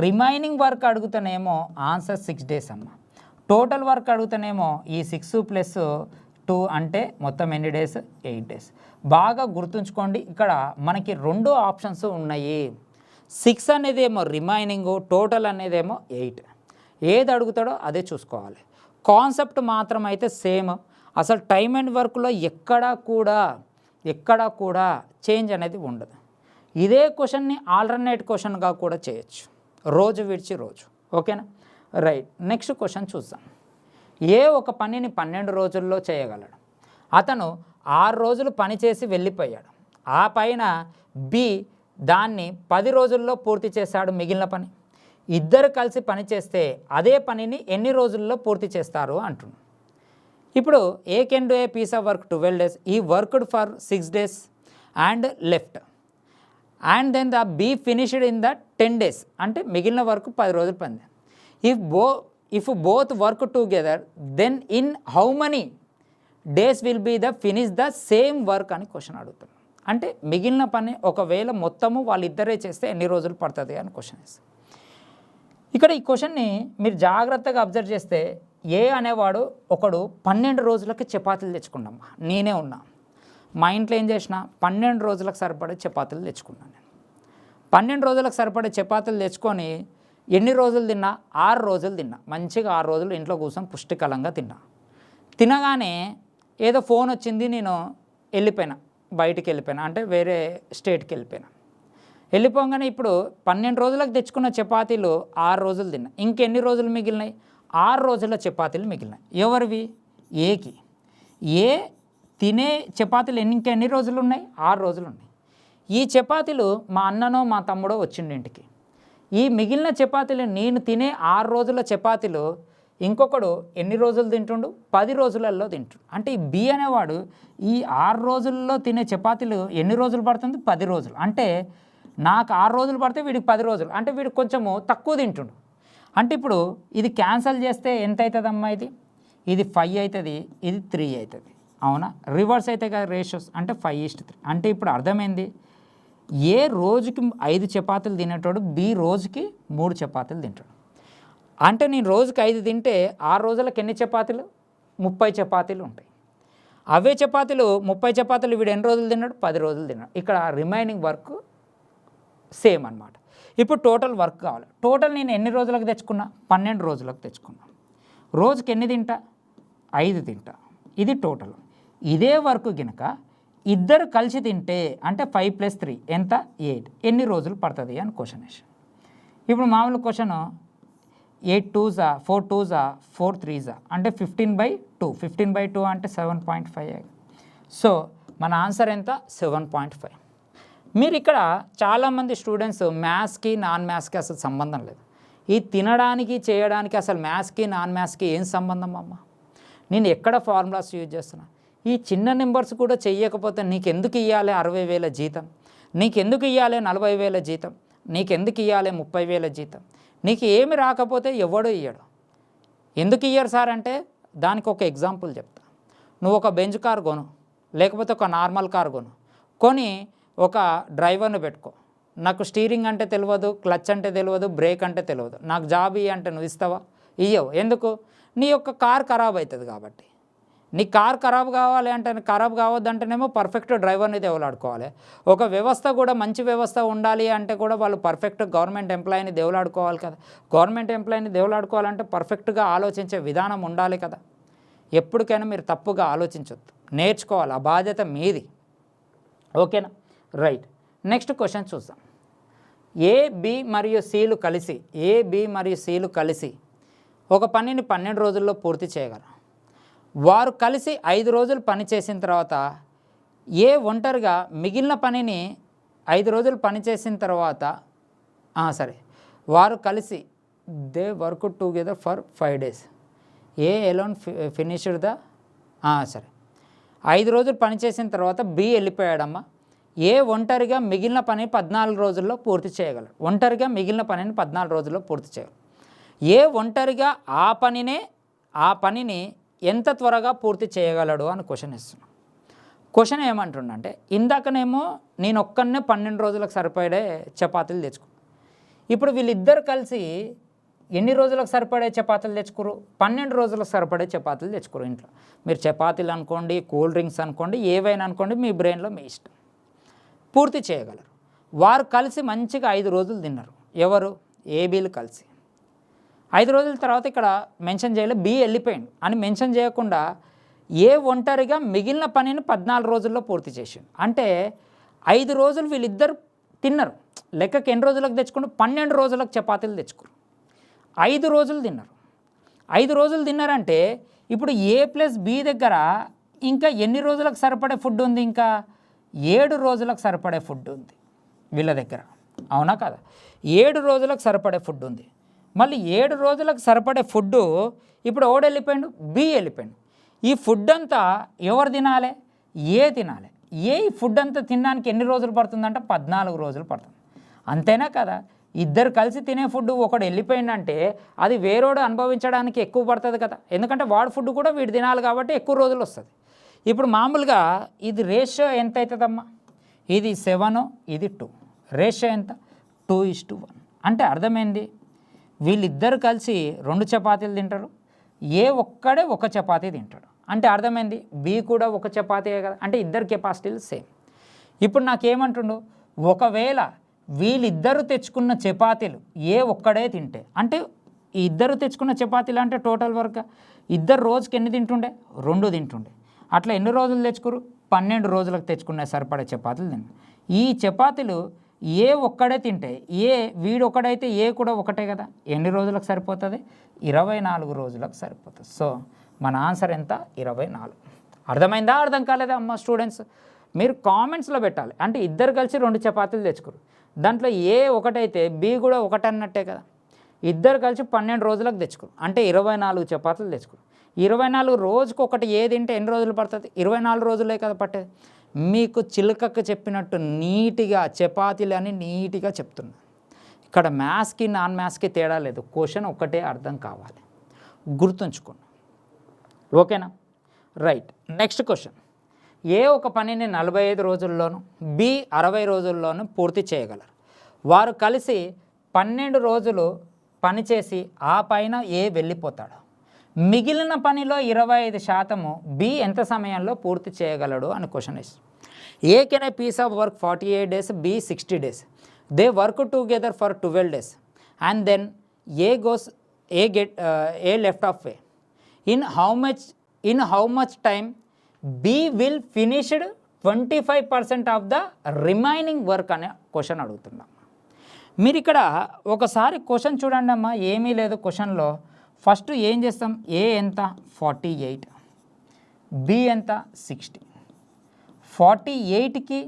రిమైనింగ్ వర్క్ అడుగుతానేమో ఆన్సర్ 6 days అమ్మ. టోటల్ వర్క్ అడుగుతానేమో ఈ 6 + 2 అంటే మొత్తం ఎన్ని డేస్, 8 days. బాగా గుర్తుంచుకోండి, ఇక్కడ మనకి 2 ఆప్షన్స్ ఉన్నాయి. 6 అనేదేమో రిమైనింగ్, టోటల్ అనేదేమో 8. ఏది అడుగుతాడో అదే చూసుకోవాలి. కాన్సెప్ట్ మాత్రం అయితే సేమ్. అసలు టైమ్ అండ్ వర్క్లో ఎక్కడా కూడా చేంజ్ అనేది ఉండదు. ఇదే క్వశ్చన్ని ఆల్టర్నేట్ క్వశ్చన్గా కూడా చేయొచ్చు, రోజు విడిచి రోజు. ఓకేనా, రైట్. నెక్స్ట్ క్వశ్చన్ చూద్దాం. ఏ ఒక పనిని 12 రోజుల్లో చేయగలడు. అతను 6 రోజులు పని చేసి వెళ్ళిపోయాడు. ఆ పైన బి దాన్ని 10 రోజుల్లో పూర్తి చేశాడు. మిగిలిన పని ఇద్దరు కలిసి పని చేస్తే అదే పనిని ఎన్ని రోజుల్లో పూర్తి చేస్తారు అంటున్నాడు. ఇప్పుడు A can do a piece of work 12 days, he worked for 6 days and left. And then the B finished in the 10 days, అంటే మిగిలిన వర్క్ 10 రోజులు పని. If both work together then in how many days will be the finish the same work అని question అడుగుతాం. అంటే మిగిలిన పని ఒకవేళ మొత్తము వాళ్ళిద్దరే చేస్తే ఎన్ని రోజులు పడుతుంది అని క్వశ్చన్ వేస్తాం. ఇక్కడ ఈ క్వశ్చన్ని మీరు జాగ్రత్తగా అబ్జర్వ్ చేస్తే ఏ అనేవాడు ఒకడు 12 రోజులకి చపాతీలు తెచ్చుకున్నామ్మా. నేనే ఉన్నా, మా ఇంట్లో ఏం చేసిన 12 రోజులకు సరిపడే చపాతీలు తెచ్చుకున్నాను. నేను 12 రోజులకు సరిపడే చపాతీలు తెచ్చుకొని ఎన్ని రోజులు తిన్నా, 6 రోజులు తిన్నా. మంచిగా 6 రోజులు ఇంట్లో కూర్చొని పుష్టికలంగా తినగానే ఏదో ఫోన్ వచ్చింది, నేను బయటికి వెళ్ళిపోయినా, అంటే వేరే స్టేట్కి వెళ్ళిపోగానే ఇప్పుడు 12 రోజులకు తెచ్చుకున్న చపాతీలు 6 రోజులు తిన్నా. ఇంకెన్ని రోజులు మిగిలినాయి, 6 రోజుల చపాతీలు మిగిలినాయి. ఎవరివి, ఏకి. ఏ తినే చపాతీలు ఇంకెన్ని రోజులు ఉన్నాయి, 6 రోజులు ఉన్నాయి. ఈ చపాతీలు మా అన్ననో మా తమ్ముడో వచ్చిండు ఇంటికి. ఈ మిగిలిన చపాతీలు నేను తినే 6 రోజుల చపాతీలు ఇంకొకడు ఎన్ని రోజులు తింటుండు, 10 రోజులలో తింటుండు. అంటే ఈ బి అనేవాడు ఈ 6 రోజుల్లో తినే చపాతీలు ఎన్ని రోజులు పడుతుంది, 10 రోజులు. అంటే నాకు 6 రోజులు పడితే వీడికి 10 రోజులు, అంటే వీడికి కొంచెము తక్కువ తింటుండు. అంటే ఇప్పుడు ఇది క్యాన్సల్ చేస్తే ఎంత అవుతుందమ్మా, ఇది 5 అవుతుంది, ఇది 3 అవుతుంది. అవునా, రివర్స్ అయితే కదా రేషియోస్, అంటే 5:3. అంటే ఇప్పుడు అర్థమైంది, ఏ రోజుకి 5 చపాతీలు తినేటోడు బి రోజుకి 3 చపాతీలు తింటాడు. అంటే నేను రోజుకి 5 తింటే 6 రోజులకు ఎన్ని చపాతీలు, 30 చపాతీలు ఉంటాయి. అవే చపాతీలు 30 చపాతీలు వీడు ఎన్ని రోజులు తిన్నాడు, 10 రోజులు తిన్నాడు. ఇక్కడ రిమైనింగ్ వర్క్ సేమ్ అనమాట. ఇప్పుడు టోటల్ వర్క్ కావాలి. టోటల్ నేను ఎన్ని రోజులకు తెచ్చుకున్నా, 12 రోజులకు తెచ్చుకున్నా. రోజుకి ఎన్ని తింటా, 5 తింటా, ఇది టోటల్. ఇదే వర్క్ గినక ఇద్దరు కలిసి తింటే అంటే 5 + 3 ఎంత 8, ఎన్ని రోజులు పడుతుంది అని క్వశ్చన్ వేసాను. ఇప్పుడు మామూలు క్వశ్చన్ 8 2s 4 2s 4 3s అంటే 15/2, 15/2 అంటే 7.5. సో మన ఆన్సర్ ఎంత 7.5. మీరు ఇక్కడ చాలామంది స్టూడెంట్స్ మ్యాథ్స్కి నాన్ మ్యాథ్స్కి అసలు సంబంధం లేదు. ఈ తినడానికి చేయడానికి అసలు మ్యాథ్స్కి నాన్ మ్యాథ్స్కి ఏం సంబంధం అమ్మ? నేను ఎక్కడ ఫార్ములాస్ యూజ్ చేస్తున్నా? ఈ చిన్న నెంబర్స్ కూడా చెయ్యకపోతే నీకెందుకు ఇవ్వాలి 60,000 జీతం, నీకెందుకు ఇవ్వాలి 40,000 జీతం, నీకెందుకు ఇవ్వాలి 30,000 జీతం? నీకు ఏమి రాకపోతే ఎవడో ఇయ్యడు. ఎందుకు ఇయ్యరు సార్ అంటే దానికి ఒక ఎగ్జాంపుల్ చెప్తా. నువ్వు ఒక బెంజ్ కార్ కొను, లేకపోతే ఒక నార్మల్ కార్ కొని ఒక డ్రైవర్ని పెట్టుకో. నాకు స్టీరింగ్ అంటే తెలియదు, క్లచ్ అంటే తెలియదు, బ్రేక్ అంటే తెలియదు, నాకు జాబ్ ఇయ్యి అంటే నువ్వు ఇస్తావా? ఇయ్యవు. ఎందుకు? నీ యొక్క కార్ ఖరాబ్ అవుతుంది కాబట్టి. నీ కార్ ఖరాబ్ కావాలి అంటే, ఖరాబ్ కావద్దంటేనేమో పర్ఫెక్ట్ డ్రైవర్ని దేవులాడుకోవాలి. ఒక వ్యవస్థ కూడా మంచి వ్యవస్థ ఉండాలి అంటే కూడా వాళ్ళు పర్ఫెక్ట్ గవర్నమెంట్ ఎంప్లాయీని దేవులాడుకోవాలి కదా. గవర్నమెంట్ ఎంప్లాయీని దేవులాడుకోవాలంటే పర్ఫెక్ట్గా ఆలోచించే విధానం ఉండాలి కదా. ఎప్పటికైనా మీరు తప్పుగా ఆలోచించొద్దు, నేర్చుకోవాలి. ఆ బాధ్యత మీది. ఓకేనా? రైట్. నెక్స్ట్ క్వశ్చన్ చూద్దాం. ఏ బి మరియు సిలు కలిసి ఒక పనిని 12 రోజుల్లో పూర్తి చేయగలరు. వారు కలిసి 5 రోజులు పని చేసిన తర్వాత ఏ ఒంటరిగా మిగిలిన పనిని 5 రోజులు పని చేసిన తర్వాత వారు కలిసి they work together for 5 days. A alone finished the 5 రోజులు పని చేసిన తర్వాత బి వెళ్ళిపోయాడమ్మా. ఏ ఒంటరిగా మిగిలిన పని 14 రోజుల్లో పూర్తి చేయగలరు. ఒంటరిగా మిగిలిన పనిని 14 రోజుల్లో పూర్తి చేయగలరు. ఏ ఒంటరిగా ఆ పనిని ఎంత త్వరగా పూర్తి చేయగలడు అని క్వశ్చన్ ఇస్తున్నాను. క్వశ్చన్ ఏమంటుండంటే, ఇందాకనేమో నేను ఒక్కనే 12 రోజులకు సరిపడే చపాతీలు తెచ్చుకో. ఇప్పుడు వీళ్ళిద్దరు కలిసి ఎన్ని రోజులకు సరిపడే చపాతీలు తెచ్చుకోరు? 12 రోజులకు సరిపడే చపాతీలు తెచ్చుకోరు. ఇంట్లో మీరు చపాతీలు అనుకోండి, కూల్ డ్రింక్స్ అనుకోండి, ఏవైనా అనుకోండి, మీ బ్రెయిన్లో మీ ఇష్టం, పూర్తి చేయగలరు. వారు కలిసి మంచిగా 5 రోజులు తిన్నారు. ఎవరు? ఏబీలు కలిసి 5 రోజుల తర్వాత ఇక్కడ మెన్షన్ చేయలేదు, బి వెళ్ళిపోయింది అని మెన్షన్ చేయకుండా ఏ ఒంటరిగా మిగిలిన పనిని 14 రోజుల్లో పూర్తి చేసిండు. అంటే 5 రోజులు వీళ్ళిద్దరు తిన్నారు. లెక్కకి ఎన్ని రోజులకు తెచ్చుకుంటూ 12 రోజులకు చపాతీలు తెచ్చుకోరు. 5 రోజులు తిన్నారు. 5 రోజులు తిన్నారంటే ఇప్పుడు ఏ ప్లస్ బి దగ్గర ఇంకా ఎన్ని రోజులకు సరిపడే ఫుడ్ ఉంది? ఇంకా 7 రోజులకు సరిపడే ఫుడ్ ఉంది వీళ్ళ దగ్గర. అవునా కదా? 7 రోజులకు సరిపడే ఫుడ్ ఉంది. మళ్ళీ 7 రోజులకు సరిపడే ఫుడ్డు ఇప్పుడు ఓడి వెళ్ళిపోయాడు, బి వెళ్ళిపోయాడు. ఈ ఫుడ్ అంతా ఎవరు తినాలి? ఏ తినాలి. ఏ ఈ ఫుడ్ అంతా తినడానికి ఎన్ని రోజులు పడుతుందంటే 14 రోజులు పడుతుంది. అంతేనా కదా? ఇద్దరు కలిసి తినే ఫుడ్ ఒకడు వెళ్ళిపోయిందంటే అది వేరోడు అనుభవించడానికి ఎక్కువ పడుతుంది కదా. ఎందుకంటే వాడు ఫుడ్ కూడా వీడు తినాలి కాబట్టి ఎక్కువ రోజులు వస్తుంది. ఇప్పుడు మామూలుగా ఇది రేషియో ఎంత అవుతుందమ్మా? ఇది 7, ఇది 2. రేషియో ఎంత? 2:1. అంటే అర్థమైంది, వీళ్ళిద్దరు కలిసి 2 చపాతీలు తింటారు, ఏ ఒక్కడే ఒక చపాతీ తింటాడు. అంటే అర్థమైంది, బి కూడా ఒక చపాతీయే కదా. అంటే ఇద్దరు కెపాసిటీలు సేమ్. ఇప్పుడు నాకేమంటుండు, ఒకవేళ వీళ్ళిద్దరు తెచ్చుకున్న చపాతీలు ఏ ఒక్కడే తింటే, అంటే ఈ ఇద్దరు తెచ్చుకున్న చపాతీలు అంటే టోటల్ వర్క్ ఇద్దరు రోజుకి ఎన్ని తింటుండే? 2 తింటుండే. అట్లా ఎన్ని రోజులు తెచ్చుకోరు? 12 రోజులకు తెచ్చుకునే సరిపడే చపాతీలు తింటారు. ఈ చపాతీలు ఏ ఒక్కడే తింటే, వీడు ఒకడైతే ఏ కూడా ఒకటే కదా. ఎన్ని రోజులకు సరిపోతుంది? 24 రోజులకు సరిపోతుంది. సో మన ఆన్సర్ ఎంత? 24. అర్థమైందా? అర్థం కాలేదా అమ్మ స్టూడెంట్స్? మీరు కామెంట్స్లో పెట్టాలి. అంటే ఇద్దరు కలిసి 2 చపాతీలు తెచ్చుకోరు, దాంట్లో ఏ ఒకటైతే బి కూడా ఒకటన్నట్టే కదా. ఇద్దరు కలిసి 12 రోజులకు తెచ్చుకోరు, అంటే 24 చపాతీలు తెచ్చుకోరు. 24 రోజుకు ఒకటి ఏ తింటే ఎన్ని రోజులు పడుతుంది? 24 రోజులే కదా పట్టేది. మీకు చిలుకకు చెప్పినట్టు నీట్గా చపాతీలు అని నీట్గా చెప్తున్నా. ఇక్కడ మ్యాథ్స్కి నాన్ మ్యాథ్స్కి తేడా లేదు. క్వశ్చన్ ఒక్కటే అర్థం కావాలి, గుర్తుంచుకోండి. ఓకేనా? రైట్. Next question. ఏ ఒక పనిని 45 రోజుల్లోనూ బి 60 రోజుల్లోనూ పూర్తి చేయగలరు. వారు కలిసి 12 రోజులు పనిచేసి ఆ పైన ఏ వెళ్ళిపోతాడు. మిగిలిన పనిలో 25% బి ఎంత సమయంలో పూర్తి చేయగలడు అని క్వశ్చన్ ఇస్తుంది. A can a piece of work 48 days, B 60 days. They work together for 12 days and then A left half way. In how much in how much time B will finished 25% of the remaining work అనే question అడుగుతున్నాం. మీరు ఇక్కడ ఒకసారి question చూడండి అమ్మా, ఏమీ లేదు క్వశ్చన్లో. ఫస్ట్ ఏం చేస్తాం, ఏ ఎంత 48, బి ఎంత 60. 48కి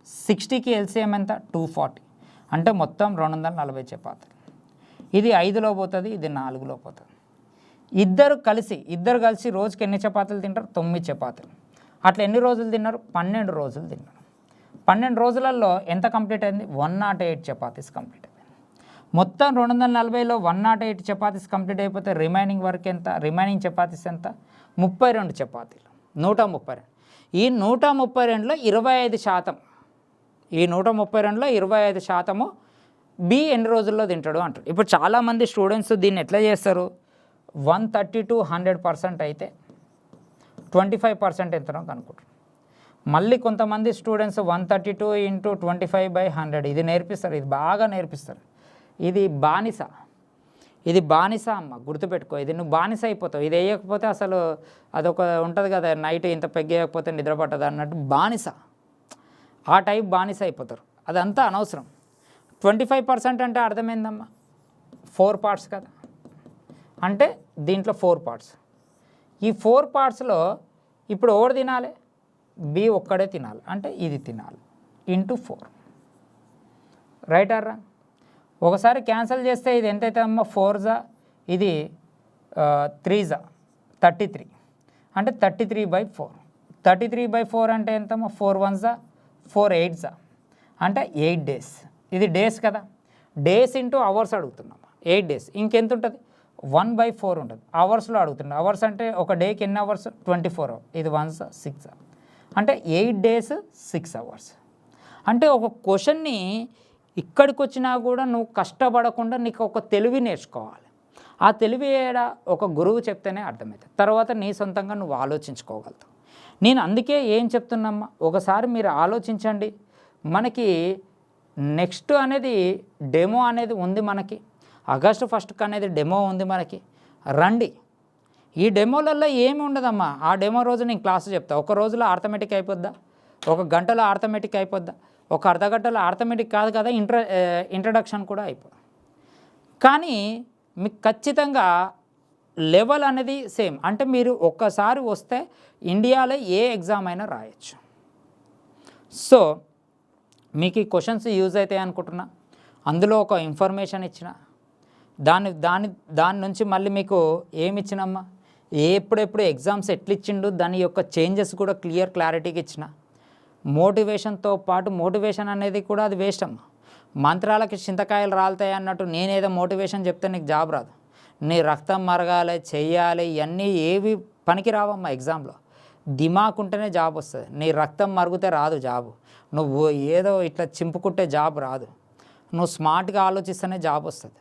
60కి ఎల్సిఎం ఎంత 240, అంటే మొత్తం 240 చపాతీలు. ఇది 5లో పోతుంది, ఇది 4లో పోతుంది. ఇద్దరు కలిసి రోజుకి ఎన్ని చపాతీలు తింటారు, 9 చపాతీలు. అట్లా ఎన్ని రోజులు తిన్నారు, 12 రోజులు తిన్నారు. 12 రోజులలో ఎంత కంప్లీట్ అయింది, 108 చపాతీస్ కంప్లీట్ అయింది. మొత్తం 240లో 108 చపాతీస్ కంప్లీట్ అయిపోతే రిమైనింగ్ వర్క్ ఎంత, రిమైనింగ్ చపాతీస్ ఎంత, 32 చపాతీలు, 132. ఈ 132లో 25%, ఈ 132లో 25% బి ఎన్ని రోజుల్లో తింటాడు అంటాడు. ఇప్పుడు చాలామంది స్టూడెంట్స్ దీన్ని ఎట్లా చేస్తారు, 130 to 100% అయితే 25% ఎంతనో కనుక్కుంటారు. మళ్ళీ కొంతమంది స్టూడెంట్స్ 132 into 25/100 ఇది నేర్పిస్తారు, ఇది బాగా నేర్పిస్తారు. ఇది బానిస అమ్మ, గుర్తుపెట్టుకో. ఇది నువ్వు బానిస అయిపోతావు. ఇది వేయకపోతే అసలు అదొక ఉంటుంది కదా, నైట్ ఇంత పెగ్గేయకపోతే నిద్ర పట్టదు అన్నట్టు బానిస, ఆ టైప్ బానిస అయిపోతారు. అదంతా అనవసరం. 25% అంటే అర్థమైందమ్మా, 4 పార్ట్స్ కదా, అంటే దీంట్లో 4 పార్ట్స్. ఈ 4 పార్ట్స్లో ఇప్పుడు ఎవరు తినాలి, బి ఒక్కడే తినాలి, అంటే ఇది తినాలి ఇంటూ 4. Right are wrong? ఒకసారి క్యాన్సిల్ చేస్తే ఇది ఎంత అవుతుందమ్మా, 4 జా, ఇది 3 జా 33, అంటే 33/4. 33/4 అంటే ఎంతమ్మా, 4 1 జా 4 8 జా, అంటే 8 days. ఇది డేస్ కదా, డేస్ ఇంటూ అవర్స్ అడుగుతున్నామా, 8 days. ఇంకెంత ఉంటుంది, 1/4 ఉంటుంది. అవర్స్లో అడుగుతుంది. అవర్స్ అంటే ఒక డేకి ఎన్ని అవర్స్, 24 hours. ఇది 1 జా 6 జా, అంటే 8 days 6 hours. అంటే ఒక క్వశ్చన్ని ఇక్కడికి వచ్చినా కూడా నువ్వు కష్టపడకుండా నీకు ఒక తెలివి నేర్చుకోవాలి. ఆ తెలివి ఏడా ఒక గురువు చెప్తేనే అర్థమవుతుంది. తర్వాత నీ సొంతంగా నువ్వు ఆలోచించుకోగలుగుతావు. నేను అందుకే ఏం చెప్తున్నామ్మా, ఒకసారి మీరు ఆలోచించండి. మనకి నెక్స్ట్ అనేది డెమో అనేది ఉంది, మనకి August 1st అనేది డెమో ఉంది మనకి. రండి, ఈ డెమోలలో ఏమి ఉండదమ్మా. ఆ డెమో రోజు నేను క్లాసు చెప్తా. ఒక రోజులో ఆర్థమెటిక్ అయిపోద్దా, ఒక గంటలో ఆర్థమెటిక్ అయిపోద్దా, ఒక అర్ధగంటలో ఆర్థమెటిక్ కాదు కదా, ఇంట్రడక్షన్ కూడా అయిపోతుంది. కానీ మీకు ఖచ్చితంగా లెవెల్ అనేది సేమ్. అంటే మీరు ఒక్కసారి వస్తే ఇండియాలో ఏ ఎగ్జామ్ అయినా రాయొచ్చు. సో మీకు ఈ క్వశ్చన్స్ యూజ్ అవుతాయి అనుకుంటున్నా. అందులో ఒక ఇన్ఫర్మేషన్ ఇచ్చిన దాని నుంచి మళ్ళీ మీకు ఏమి ఇచ్చినమ్మా, ఎప్పుడెప్పుడు ఎగ్జామ్స్ ఎట్లా ఇచ్చిండు, దాని యొక్క చేంజెస్ కూడా క్లారిటీగా ఇచ్చిన. మోటివేషన్తో పాటు, మోటివేషన్ అనేది కూడా అది వేస్ట్ అమ్మా. మంత్రాలకి చింతకాయలు రాలుతాయి అన్నట్టు నేనేదో మోటివేషన్ చెప్తే నీకు జాబ్ రాదు. నీ రక్తం మరగాలి, చెయ్యాలి, ఇవన్నీ ఏవి పనికి రావమ్మా ఎగ్జామ్లో. దిమాక్ ఉంటేనే జాబ్ వస్తుంది. నీ రక్తం మరుగుతే రాదు జాబు. నువ్వు ఏదో ఇట్లా చింపుకుంటే జాబ్ రాదు. నువ్వు స్మార్ట్గా ఆలోచిస్తేనే జాబ్ వస్తుంది.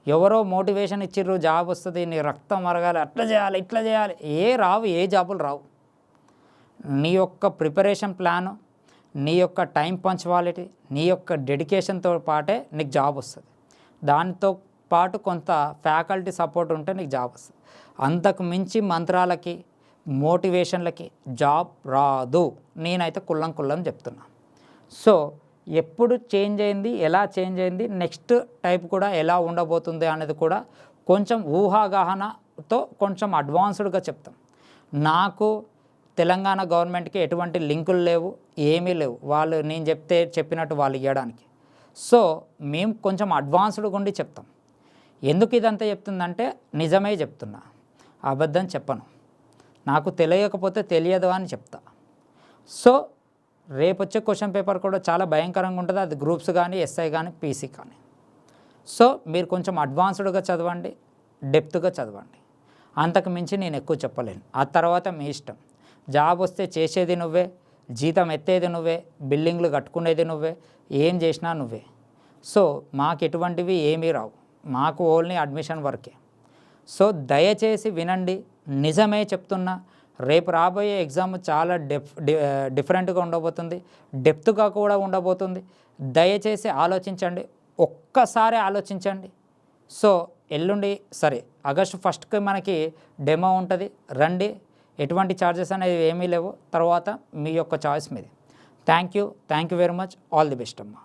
ఎవరో మోటివేషన్ ఇచ్చిర్రు జాబ్ వస్తుంది, నీ రక్తం మరగాలి, అట్లా చేయాలి, ఇట్లా చేయాలి, ఏ జాబులు రావు. నీ యొక్క ప్రిపరేషన్ ప్లాను, నీ యొక్క టైం పంచువాలిటీ, నీ యొక్క డెడికేషన్తో పాటే నీకు జాబ్ వస్తుంది. దానితో పాటు కొంత ఫ్యాకల్టీ సపోర్ట్ ఉంటే నీకు జాబ్ వస్తుంది. అంతకు మించి మంత్రాలకి, మోటివేషన్లకి జాబ్ రాదు. నేనైతే కుల్లం చెప్తున్నా. సో ఎప్పుడు చేంజ్ అయింది, ఎలా చేంజ్ అయింది, నెక్స్ట్ టైప్ కూడా ఎలా ఉండబోతుంది అనేది కూడా కొంచెం ఊహాగాహనతో కొంచెం అడ్వాన్స్డ్గా చెప్తాం. నాకు తెలంగాణ గవర్నమెంట్కి ఎటువంటి లింకులు లేవు, ఏమీ లేవు. వాళ్ళు నేను చెప్పినట్టు వాళ్ళు ఇవ్వడానికి. సో మేము కొంచెం అడ్వాన్స్డ్గా ఉండి చెప్తాం. ఎందుకు ఇదంతా చెప్తుందంటే నిజమే చెప్తున్నా, అబద్ధం చెప్పను. నాకు తెలియకపోతే తెలియదు అని చెప్తా. సో రేపు వచ్చే క్వశ్చన్ పేపర్ కూడా చాలా భయంకరంగా ఉంటుంది. అది గ్రూప్స్ కానీ, ఎస్ఐ కానీ, పీసీ కానీ. సో మీరు కొంచెం అడ్వాన్స్డ్గా చదవండి, డెప్త్గా చదవండి. అంతకు మించి నేను ఎక్కువ చెప్పలేను. ఆ తర్వాత మీ ఇష్టం. జాబ్ వస్తే చేసేది నువ్వే, జీతం ఎత్తేది నువ్వే, బిల్డింగ్లు కట్టుకునేది నువ్వే, ఏం చేసినా నువ్వే. సో మాకు ఎటువంటివి ఏమీ రావు, మాకు ఓన్లీ అడ్మిషన్ వర్కే. సో దయచేసి వినండి, నిజమే చెప్తున్నా. రేపు రాబోయే ఎగ్జామ్ చాలా డిఫరెంట్గా ఉండబోతుంది, డెప్త్గా కూడా ఉండబోతుంది. దయచేసి ఆలోచించండి, ఒక్కసారి ఆలోచించండి. సో ఎల్లుండి August 1st మనకి డెమో ఉంటుంది. రండి, ఎటువంటి ఛార్జెస్ అనేవి ఏమీ లేవు. తర్వాత మీ యొక్క చాయిస్ మీది. Thank you very much. All the best అమ్మా.